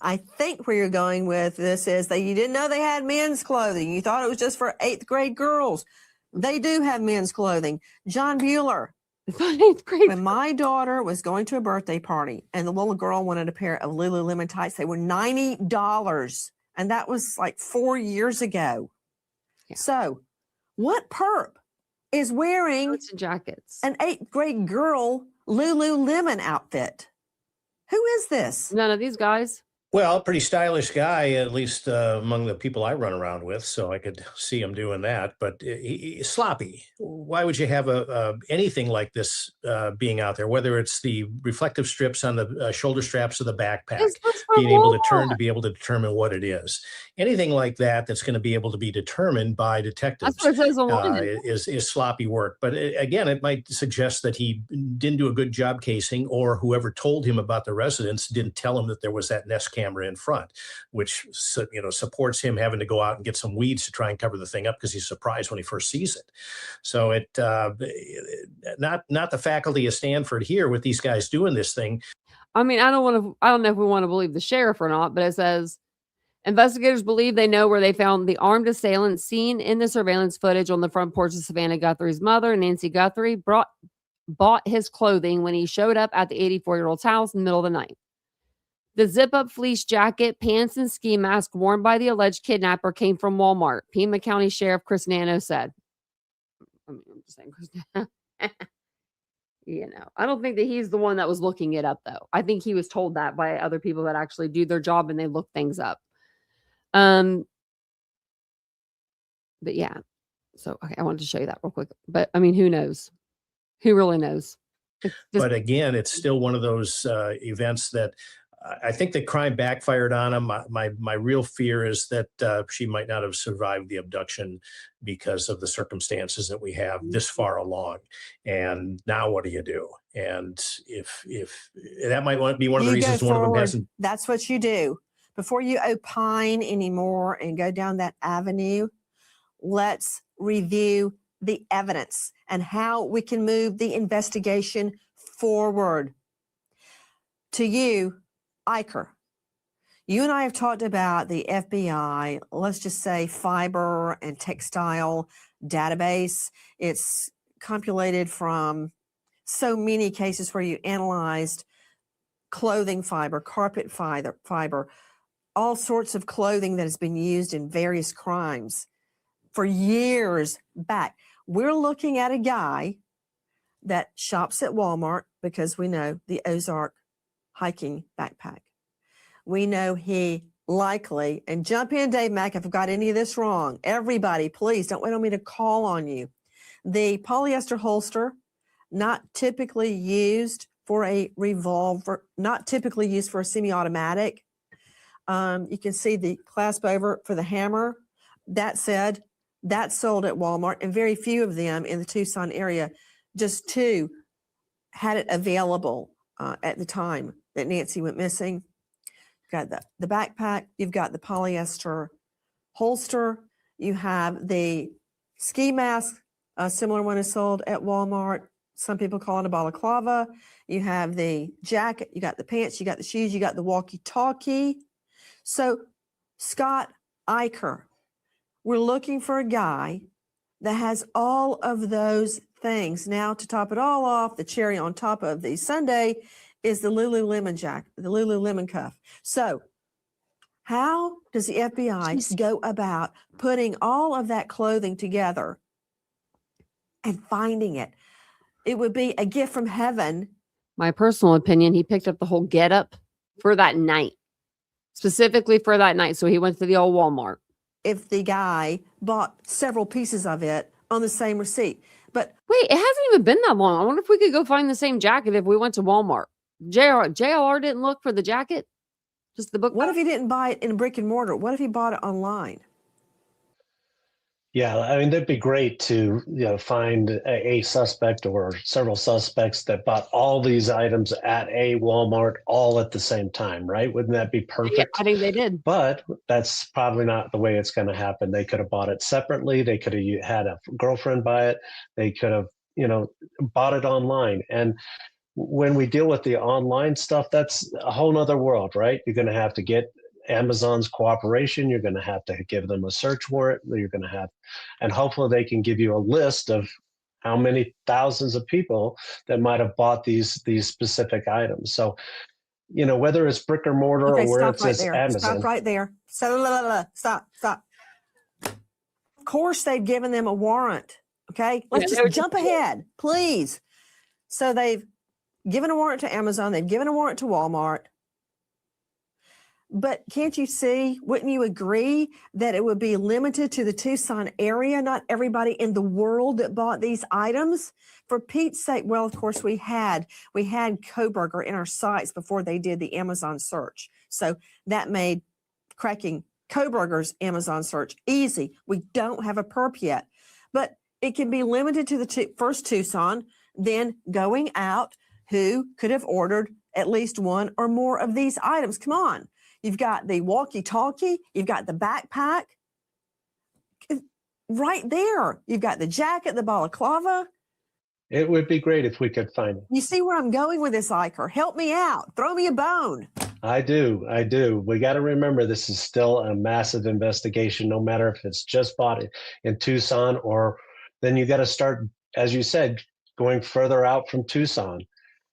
I think where you're going with this is that you didn't know they had men's clothing. You thought it was just for 8th grade girls. They do have men's clothing. John Bueller. 8th grade. When my daughter was going to a birthday party and the little girl wanted a pair of Lululemon tights, they were $90. And that was like 4 years ago. Yeah. So what perp is wearing Coats and jackets. an 8th grade girl Lululemon outfit? Who is this? None of these guys. Well, pretty stylish guy, at least among the people I run around with. So I could see him doing that. But he's sloppy. Why would you have anything like this being out there? Whether it's the reflective strips on the shoulder straps of the backpack, This was from being able to Walmart. turn to be able to determine what it is. Anything like that that's going to be able to be determined by detectives That's what it says online. is sloppy work. But again, it might suggest that he didn't do a good job casing, or whoever told him about the residence didn't tell him that there was that Nest camera in front, which supports him having to go out and get some weeds to try and cover the thing up because he's surprised when he first sees it. So not the faculty of Stanford here with these guys doing this thing. I mean, I don't know if we want to believe the sheriff or not, but it says investigators believe they know where they found the armed assailant seen in the surveillance footage on the front porch of Savannah Guthrie's mother. Nancy Guthrie bought his clothing when he showed up at the 84-year-old's house in the middle of the night. The zip-up fleece jacket, pants, and ski mask worn by the alleged kidnapper came from Walmart, Pima County Sheriff Chris Nano said. I'm just saying, Chris Nano. I don't think that he's the one that was looking it up, though. I think he was told that by other people that actually do their job and they look things up. But yeah. So, okay, I wanted to show you that real quick. But, I mean, who knows? Who really knows? But again, it's still one of those events that I think the crime backfired on him. My real fear is that she might not have survived the abduction because of the circumstances that we have this far along. And now what do you do? And if that might be one of the reasons one of them hasn't. That's what you do. Before you opine anymore and go down that avenue, let's review the evidence and how we can move the investigation forward. To you, Iker, you and I have talked about the FBI, let's just say fiber and textile database. It's compiled from so many cases where you analyzed clothing fiber, carpet fiber, all sorts of clothing that has been used in various crimes for years back. We're looking at a guy that shops at Walmart because we know the Ozark hiking backpack. We know he likely, and jump in, Dave Mack, if I've got any of this wrong. Everybody, please don't wait on me to call on you. The polyester holster, not typically used for a revolver, not typically used for a semi-automatic. You can see the clasp over for the hammer. That said, that's sold at Walmart, and very few of them in the Tucson area. Just two had it available at the time that Nancy went missing. You've got the backpack, you've got the polyester holster, you have the ski mask, a similar one is sold at Walmart. Some people call it a balaclava. You have the jacket, you got the pants, you got the shoes, you got the walkie-talkie. So Scott Iker, we're looking for a guy that has all of those things. Now, to top it all off, the cherry on top of the sundae is the Lululemon jacket, the Lululemon cuff. So how does the FBI go about putting all of that clothing together and finding it? It would be a gift from heaven. My personal opinion, he picked up the whole getup for that night, specifically for that night. So he went to the old Walmart. If the guy bought several pieces of it on the same receipt. But wait, it hasn't even been that long. I wonder if we could go find the same jacket if we went to Walmart. JLR didn't look for the jacket, just the book. What if he didn't buy it in brick and mortar? What if he bought it online? Yeah, I mean, that'd be great to find a suspect or several suspects that bought all these items at a Walmart all at the same time, right? Wouldn't that be perfect? Yeah, I think they did. But that's probably not the way it's going to happen. They could have bought it separately. They could have had a girlfriend buy it. They could have, bought it online. And when we deal with the online stuff, that's a whole nother world, right? You're going to have to get Amazon's cooperation. You're going to have to give them a search warrant. You're going to have, and hopefully they can give you a list of how many thousands of people that might have bought these specific items. So, whether it's brick or mortar or where it's Amazon. Stop right there. Stop. Of course, they've given them a warrant. Okay, let's just jump ahead, please. So they've given a warrant to Amazon. They've given a warrant to Walmart. But can't you see, wouldn't you agree that it would be limited to the Tucson area, not everybody in the world that bought these items? For Pete's sake, well, of course, we had Coburger in our sights before they did the Amazon search. So that made cracking Coburger's Amazon search easy. We don't have a perp yet, but it can be limited to the first Tucson, then going out, who could have ordered at least one or more of these items. Come on. You've got the walkie-talkie. You've got the backpack. Right there. You've got the jacket, the balaclava. It would be great if we could find it. You see where I'm going with this, Iker? Help me out. Throw me a bone. I do. We got to remember this is still a massive investigation, no matter if it's just bought in Tucson, or then you got to start, as you said, going further out from Tucson.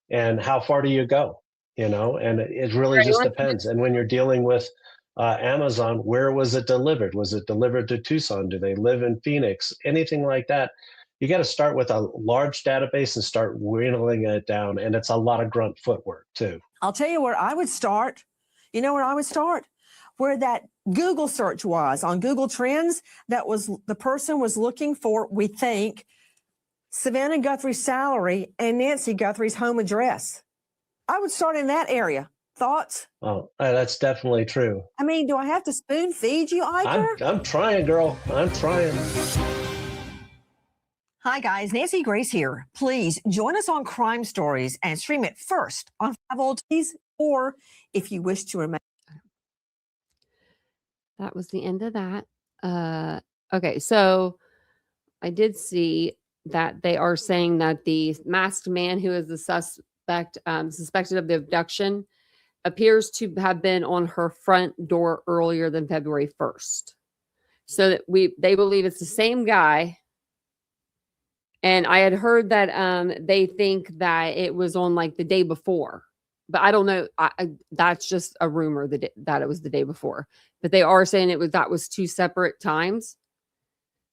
And how far do you go? And it really just depends. And when you're dealing with Amazon, where was it delivered? Was it delivered to Tucson? Do they live in Phoenix? Anything like that. You got to start with a large database and start whittling it down. And it's a lot of grunt footwork too. I'll tell you where I would start. You know where I would start? Where that Google search was on Google Trends. That was the person was looking for, we think, Savannah Guthrie's salary and Nancy Guthrie's home address. I would start in that area. Thoughts? Oh, that's definitely true. I mean, do I have to spoon feed you, Iker? I'm trying, girl. I'm trying. Hi, guys. Nancy Grace here. Please join us on Crime Stories and stream it first on 5 Old T's, or if you wish to remain. That was the end of that. Okay, so I did see that they are saying that the masked man who is the suspected of the abduction appears to have been on her front door earlier than February 1st. So that they believe it's the same guy. And I had heard that they think that it was on like the day before, but I don't know. That's just a rumor that it was the day before. But they are saying that was 2 separate times.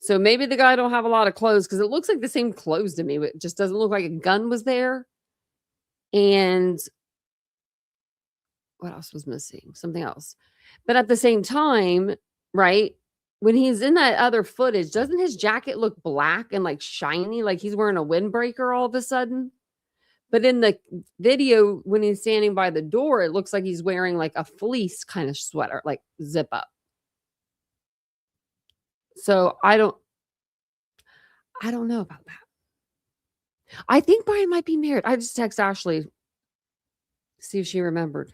So maybe the guy don't have a lot of clothes, because it looks like the same clothes to me. It just doesn't look like a gun was there. And what else was missing? Something else. But at the same time, right, when he's in that other footage, doesn't his jacket look black and like shiny, like he's wearing a windbreaker all of a sudden? But in the video, when he's standing by the door, it looks like he's wearing like a fleece kind of sweater, like zip up. So I don't know about that. I think Brian might be married. I just text Ashley, see if she remembered.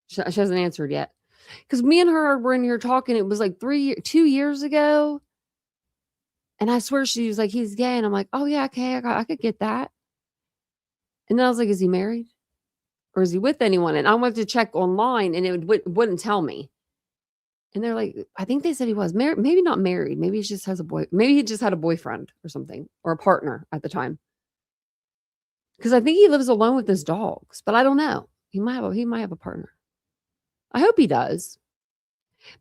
She hasn't answered yet. Because me and her were in here talking. It was like 2 years ago. And I swear she was like, he's gay. And I'm like, oh yeah, okay, I could get that. And then I was like, is he married? Or is he with anyone? And I went to check online and it wouldn't tell me. And they're like, I think they said he was married, maybe not married. Maybe he just has maybe he just had a boyfriend or something, or a partner at the time. Because I think he lives alone with his dogs, but I don't know. He might have a partner. I hope he does.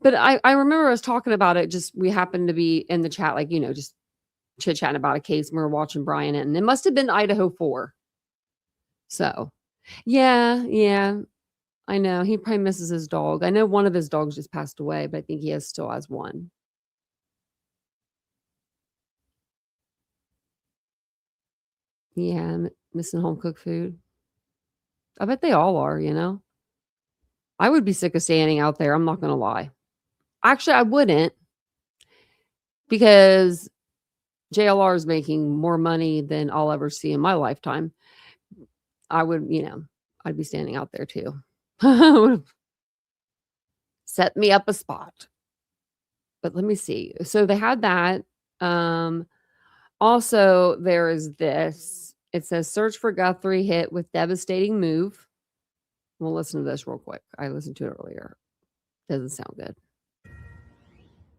But I remember us talking about it. Just we happened to be in the chat, like, just chit-chatting about a case, and we were watching Brian, and it must have been Idaho 4. So yeah. I know. He probably misses his dog. I know one of his dogs just passed away, but I think he still has one. Yeah, missing home cooked food. I bet they all are, I would be sick of standing out there. I'm not going to lie. Actually, I wouldn't, because JLR is making more money than I'll ever see in my lifetime. I would, I'd be standing out there too. Set me up a spot. But let me see. So they had that. Also, there is this. It says, search for Guthrie hit with devastating move. We'll listen to this real quick. I listened to it earlier. Doesn't sound good.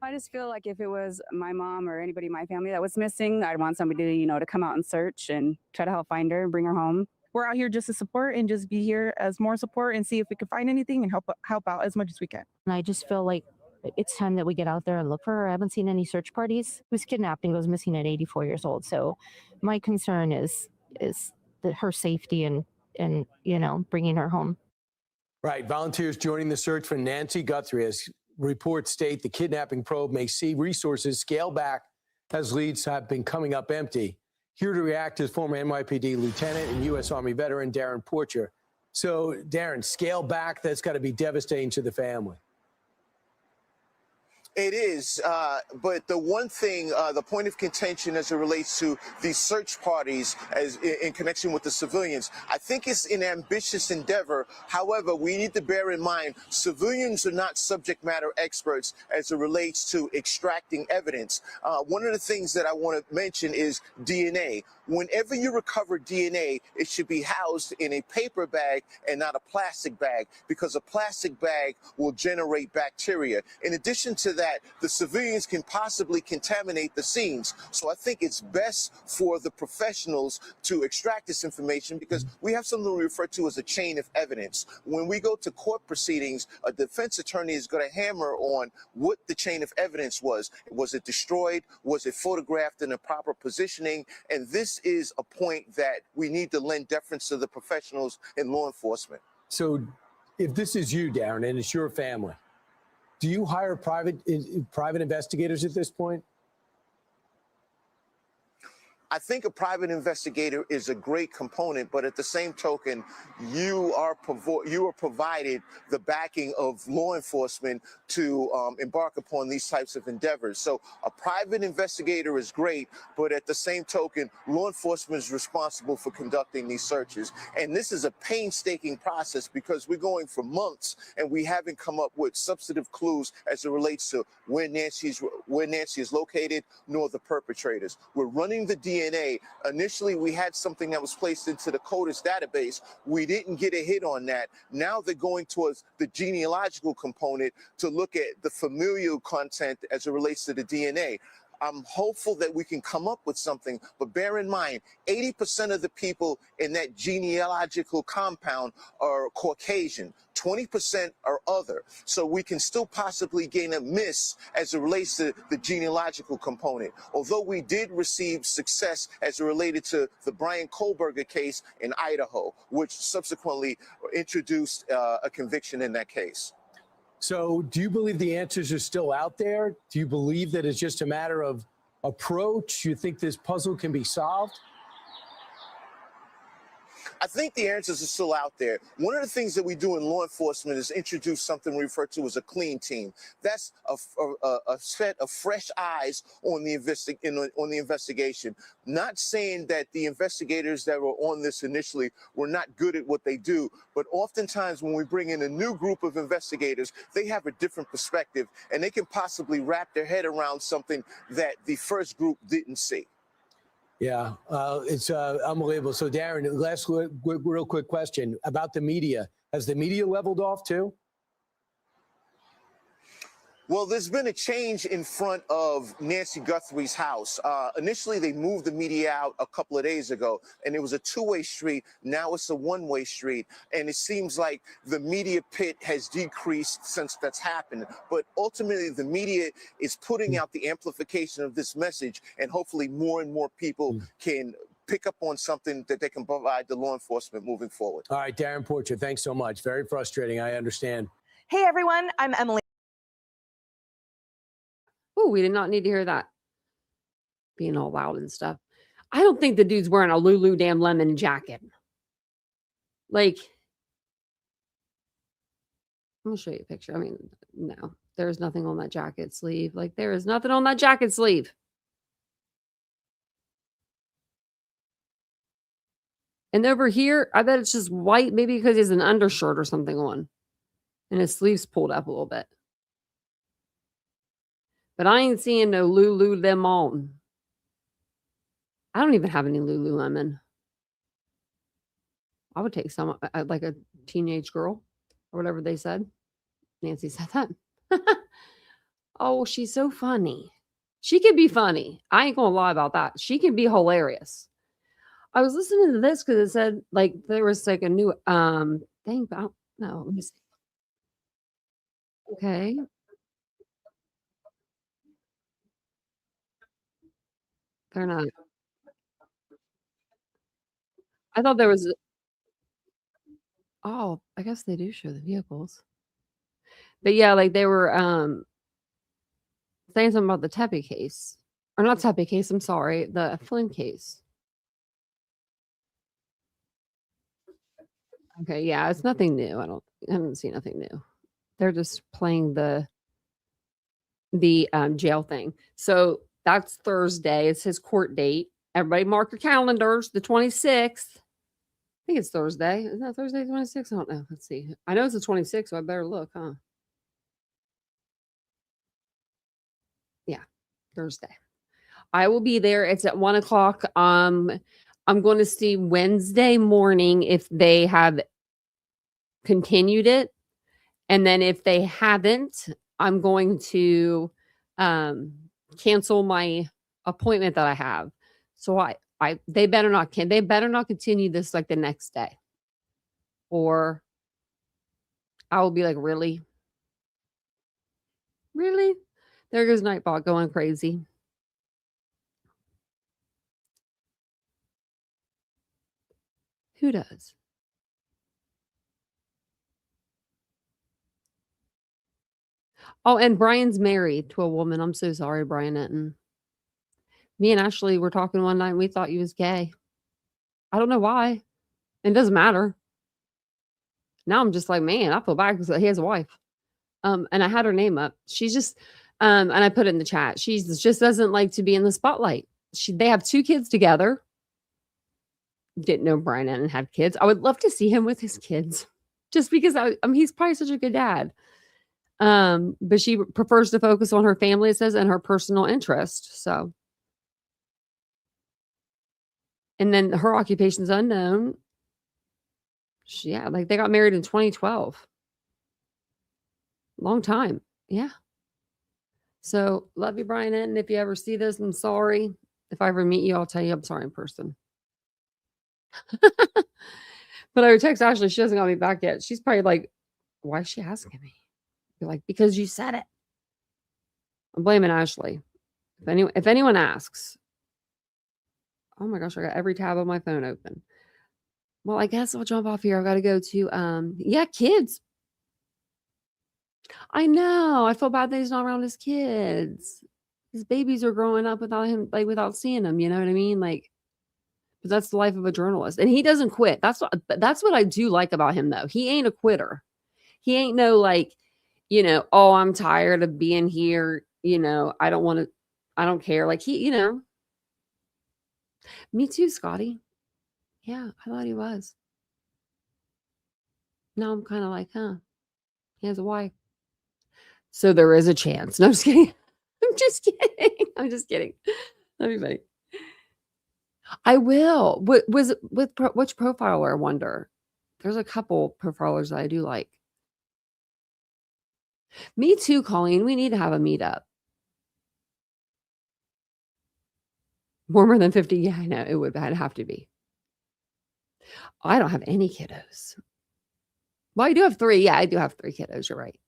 I just feel like if it was my mom or anybody in my family that was missing, I'd want somebody to come out and search and try to help find her and bring her home. We're out here just to support and just be here as more support and see if we can find anything and help out as much as we can. And I just feel like it's time that we get out there and look for her. I haven't seen any search parties. Who was kidnapped and goes missing at 84 years old. So my concern is her safety and bringing her home. Right. Volunteers joining the search for Nancy Guthrie. As reports state, the kidnapping probe may see resources scale back as leads have been coming up empty. Here to react is former NYPD lieutenant and U.S. Army veteran Darren Porcher. So, Darren, scale back, that's got to be devastating to the family. It is, but the one thing, the point of contention as it relates to these search parties as in connection with the civilians, I think it's an ambitious endeavor. However, we need to bear in mind civilians are not subject matter experts as it relates to extracting evidence. One of the things that I want to mention is DNA. Whenever you recover DNA, it should be housed in a paper bag and not a plastic bag, because a plastic bag will generate bacteria. In addition to that, the civilians can possibly contaminate the scenes. So I think it's best for the professionals to extract this information, because we have something we refer to as a chain of evidence. When we go to court proceedings, a defense attorney is going to hammer on what the chain of evidence was. Was it destroyed? Was it photographed in a proper positioning? And this is a point that we need to lend deference to the professionals in law enforcement. So if this is you, Darren, and it's your family, do you hire private investigators at this point? I think a private investigator is a great component, but at the same token, you are provided the backing of law enforcement to embark upon these types of endeavors. So a private investigator is great, but at the same token, law enforcement is responsible for conducting these searches. And this is a painstaking process, because we're going for months and we haven't come up with substantive clues as it relates to where Nancy is located, nor the perpetrators. We're running the DNA. Initially, we had something that was placed into the CODIS database. We didn't get a hit on that. Now they're going towards the genealogical component to look at the familial content as it relates to the DNA. I'm hopeful that we can come up with something, but bear in mind, 80% of the people in that genealogical compound are Caucasian, 20% are other. So we can still possibly gain a miss as it relates to the genealogical component. Although we did receive success as it related to the Brian Kohlberger case in Idaho, which subsequently introduced a conviction in that case. So do you believe the answers are still out there? Do you believe that it's just a matter of approach? You think this puzzle can be solved? I think the answers are still out there. One of the things that we do in law enforcement is introduce something we refer to as a clean team. That's a set of fresh eyes on the investigation. Not saying that the investigators that were on this initially were not good at what they do, but oftentimes when we bring in a new group of investigators, they have a different perspective, and they can possibly wrap their head around something that the first group didn't see. Yeah, it's unbelievable. So, Darren, last real quick question about the media. Has the media leveled off too? Well, there's been a change in front of Nancy Guthrie's house. Initially, they moved the media out a couple of days ago, and it was a two-way street. Now it's a one-way street, and it seems like the media pit has decreased since that's happened. But ultimately, the media is putting out the amplification of this message, and hopefully more and more people can pick up on something that they can provide to law enforcement moving forward. All right, Darren Porcher, thanks so much. Very frustrating, I understand. Hey, everyone, I'm Emily. Oh, we did not need to hear that. Being all loud and stuff. I don't think the dude's wearing a Lulu damn lemon jacket. Like, I'm going to show you a picture. I mean, no, there's nothing on that jacket sleeve. Like, there is nothing on that jacket sleeve. And over here, I bet it's just white, maybe because he has an undershirt or something on. And his sleeves pulled up a little bit. But I ain't seeing no Lululemon. I don't even have any Lululemon. I would take some, like a teenage girl or whatever they said. Nancy said that. Oh, she's so funny. She can be funny. I ain't going to lie about that. She can be hilarious. I was listening to this because it said, like, there was like a new, thing about, no, let me see. Okay. They're not. I thought there was Oh, I guess they do show the vehicles. But yeah, like they were saying something about the Tepe case. Or not Tepe case, I'm sorry, the Flynn case. Okay, yeah, it's nothing new. I haven't seen nothing new. They're just playing the jail thing. So that's Thursday. It's his court date. Everybody mark your calendars, the 26th. I think it's Thursday. Isn't that Thursday, 26th? I don't know. Let's see. I know it's the 26th, so I better look, huh? Yeah, Thursday. I will be there. It's at 1 o'clock. I'm going to see Wednesday morning if they have continued it. And then if they haven't, I'm going to cancel my appointment that I have. So they better not continue this like the next day. Or I will be like, really? Really? There goes Nightbot going crazy. Who does? Oh, and Brian's married to a woman. I'm so sorry, Brian Etten. Me and Ashley were talking one night and we thought he was gay. I don't know why. It doesn't matter. Now I'm just like, man, I feel bad because he has a wife. And I had her name up. She's just, and I put it in the chat. She just doesn't like to be in the spotlight. They have 2 kids together. Didn't know Brian Etten had kids. I would love to see him with his kids, just because he's probably such a good dad. But she prefers to focus on her family, it says, and her personal interest. So, and then her occupation's unknown. Yeah, like they got married in 2012. Long time. Yeah. So love you, Brian. And if you ever see this, I'm sorry. If I ever meet you, I'll tell you I'm sorry in person. But I would text Ashley. She hasn't got me back yet. She's probably like, why is she asking me? You're like, because you said it. I'm blaming Ashley. If anyone asks, oh my gosh, I got every tab on my phone open. Well, I guess I'll jump off here. I've got to go to kids. I know. I feel bad that he's not around his kids. His babies are growing up without him, like without seeing him. You know what I mean? Like, but that's the life of a journalist, and he doesn't quit. That's what I do like about him, though. He ain't a quitter. He ain't no like, oh, I'm tired of being here. I don't want to. I don't care. Like me too, Scotty. Yeah, I thought he was. Now I'm kind of like, huh? He has a wife. So there is a chance. No, I'm just kidding. I'm just kidding. I'm just kidding. That'd be funny. I will. Which profiler? I wonder. There's a couple profilers that I do like. Me too, Colleen. We need to have a meetup. Warmer than 50. Yeah, I know. I'd have to be. I don't have any kiddos. Well, I do have 3. Yeah, I do have 3 kiddos. You're right.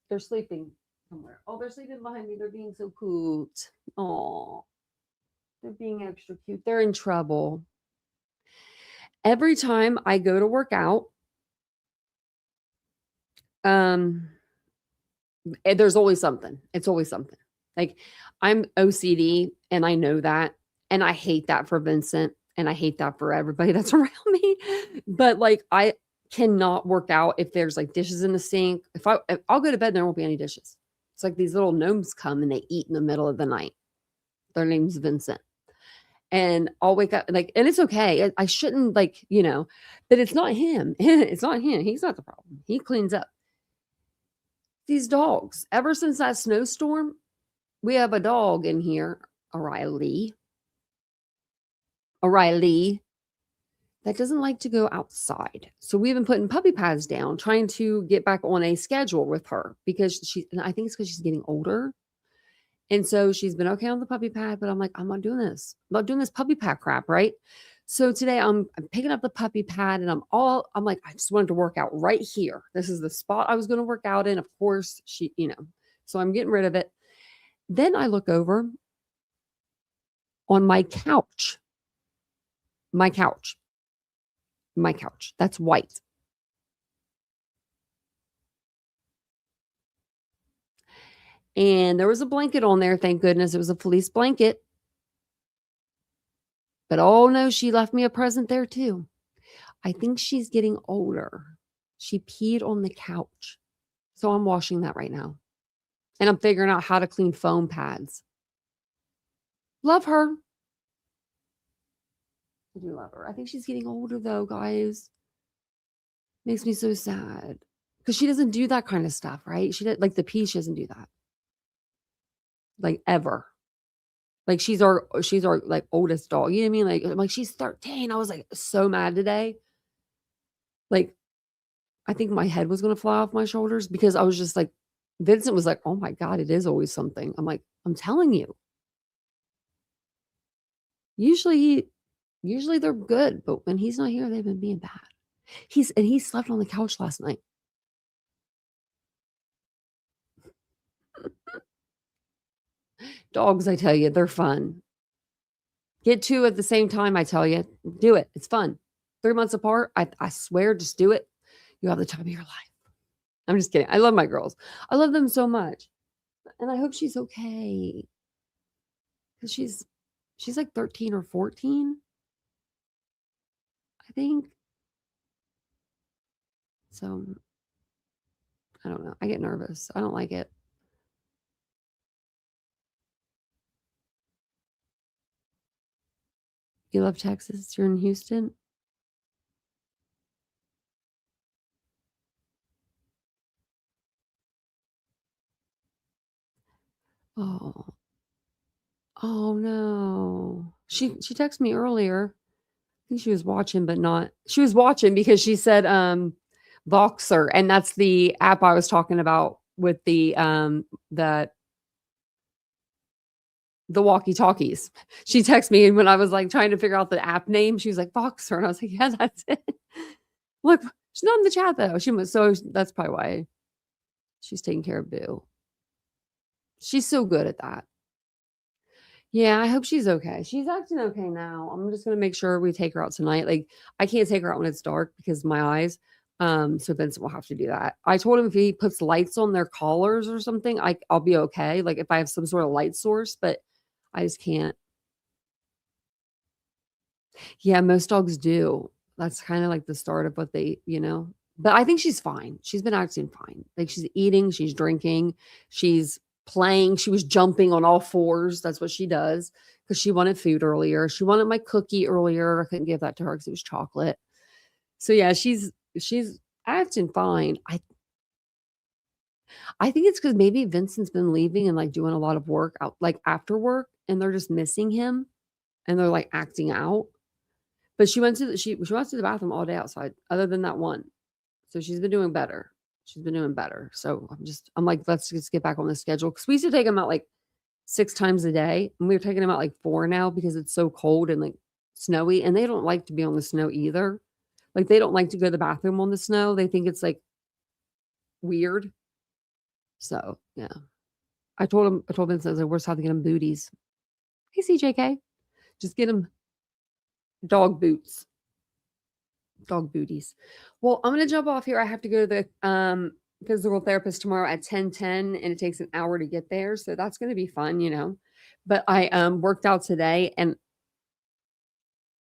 They're sleeping somewhere. Oh, they're sleeping behind me. They're being so cute. Oh, they're being extra cute. They're in trouble. Every time I go to work out, there's always something. It's always something. Like I'm OCD and I know that. And I hate that for Vincent. And I hate that for everybody that's around me. But like I cannot work out if there's like dishes in the sink. If I'll go to bed and there won't be any dishes. It's like these little gnomes come and they eat in the middle of the night. Their name's Vincent. And I'll wake up and it's okay. I shouldn't but it's not him. It's not him. He's not the problem. He cleans up. These dogs, ever since that snowstorm, we have a dog in here, O'Reilly, that doesn't like to go outside. So we've been putting puppy pads down, trying to get back on a schedule with her because I think it's because she's getting older. And so she's been okay on the puppy pad, but I'm like, I'm not doing this. I'm not doing this puppy pad crap, right? So today I'm picking up the puppy pad and I'm like, I just wanted to work out right here. This is the spot I was going to work out in. Of course, so I'm getting rid of it. Then I look over on my couch. My couch. That's white. And there was a blanket on there. Thank goodness it was a fleece blanket. But oh no, she left me a present there too. I think she's getting older. She peed on the couch. So I'm washing that right now. And I'm figuring out how to clean foam pads. Love her. I do love her. I think she's getting older though, guys. Makes me so sad. Because she doesn't do that kind of stuff, right? She did like the pee, she doesn't do that. Like ever. Like she's our like oldest dog. You know what I mean? Like I'm like, she's 13. I was like so mad today. Like, I think my head was gonna fly off my shoulders because I was just like, Vincent was like, oh my God, it is always something. I'm like, I'm telling you. Usually they're good, but when he's not here, they've been being bad. He slept on the couch last night. Dogs, I tell you, they're fun. Get two at the same time, I tell you. Do it. It's fun. 3 months apart, I swear, just do it. You have the time of your life. I'm just kidding. I love my girls. I love them so much. And I hope she's okay. Because she's like 13 or 14, I think. So, I don't know. I get nervous. I don't like it. You love Texas? You're in Houston? Oh. Oh no. She texted me earlier. I think she was watching, but not. She was watching because she said Voxer, and that's the app I was talking about with the walkie-talkies. She texted me, and when I was like trying to figure out the app name, she was like Voxer, and I was like, yeah, that's it. Look, she's not in the chat though. She was, so that's probably why she's taking care of Boo. She's so good at that. Yeah, I hope she's okay. She's acting okay now. I'm just gonna make sure we take her out tonight. Like, I can't take her out when it's dark because of my eyes. So Vincent will have to do that. I told him if he puts lights on their collars or something, I'll be okay. Like if I have some sort of light source, but I just can't. Yeah, most dogs do. That's kind of like the start of what they, But I think she's fine. She's been acting fine. Like she's eating, she's drinking, she's playing. She was jumping on all fours. That's what she does because she wanted food earlier. She wanted my cookie earlier. I couldn't give that to her because it was chocolate. So yeah, she's acting fine. I think it's because maybe Vincent's been leaving and like doing a lot of work out like after work, and they're just missing him, and they're like acting out. But she went to the bathroom all day outside, other than that one. So she's been doing better. She's been doing better. So I'm like, let's just get back on the schedule. Because we used to take him out like 6 times a day. And we're taking him out like 4 now because it's so cold and like snowy. And they don't like to be on the snow either. Like they don't like to go to the bathroom on the snow. They think it's like weird. So yeah. I told Vincent, I was like, we're just have to get him booties. Hey CJK. Just get him dog boots. Dog booties. Well, I'm gonna jump off here. I have to go to the physical therapist tomorrow at 10:10, and it takes an hour to get there. So that's gonna be fun, But I worked out today and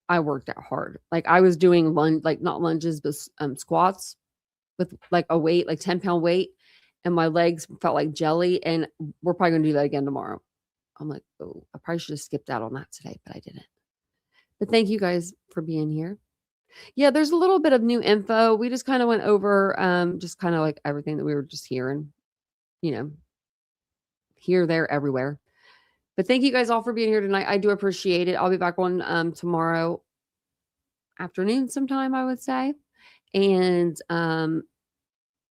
I worked out hard. Like I was doing not lunges, but squats with like a weight, like 10-pound weight, and my legs felt like jelly. And we're probably gonna do that again tomorrow. I'm like, oh, I probably should have skipped out on that today, but I didn't. But thank you guys for being here. Yeah, there's a little bit of new info. We just kind of went over just kind of like everything that we were just hearing, here, there, everywhere. But thank you guys all for being here tonight. I do appreciate it. I'll be back on tomorrow afternoon sometime, I would say. And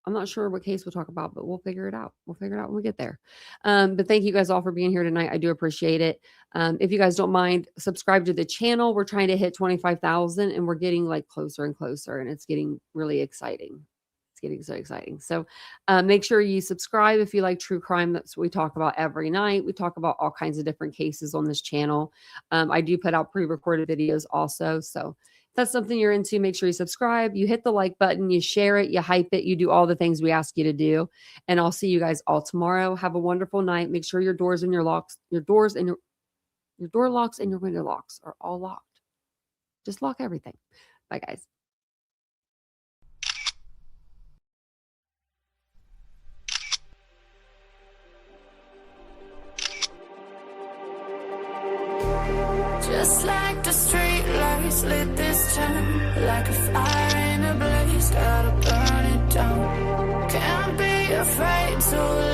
I'm not sure what case we'll talk about, but we'll figure it out. We'll figure it out when we get there. But thank you guys all for being here tonight. I do appreciate it. If you guys don't mind, subscribe to the channel. We're trying to hit 25,000 and we're getting like closer and closer, and it's getting really exciting. It's getting so exciting. So make sure you subscribe if you like true crime. That's what we talk about every night. We talk about all kinds of different cases on this channel. I do put out pre-recorded videos also. So that's something you're into, make sure you subscribe, you hit the like button, you share it, you hype it, you do all the things we ask you to do. And I'll see you guys all tomorrow. Have a wonderful night. Make sure your doors and your locks, your doors and your door locks and your window locks are all locked. Just lock everything. Bye, guys. Just like the street lights lit this town, like a fire in a blaze, gotta burn it down. Can't be afraid to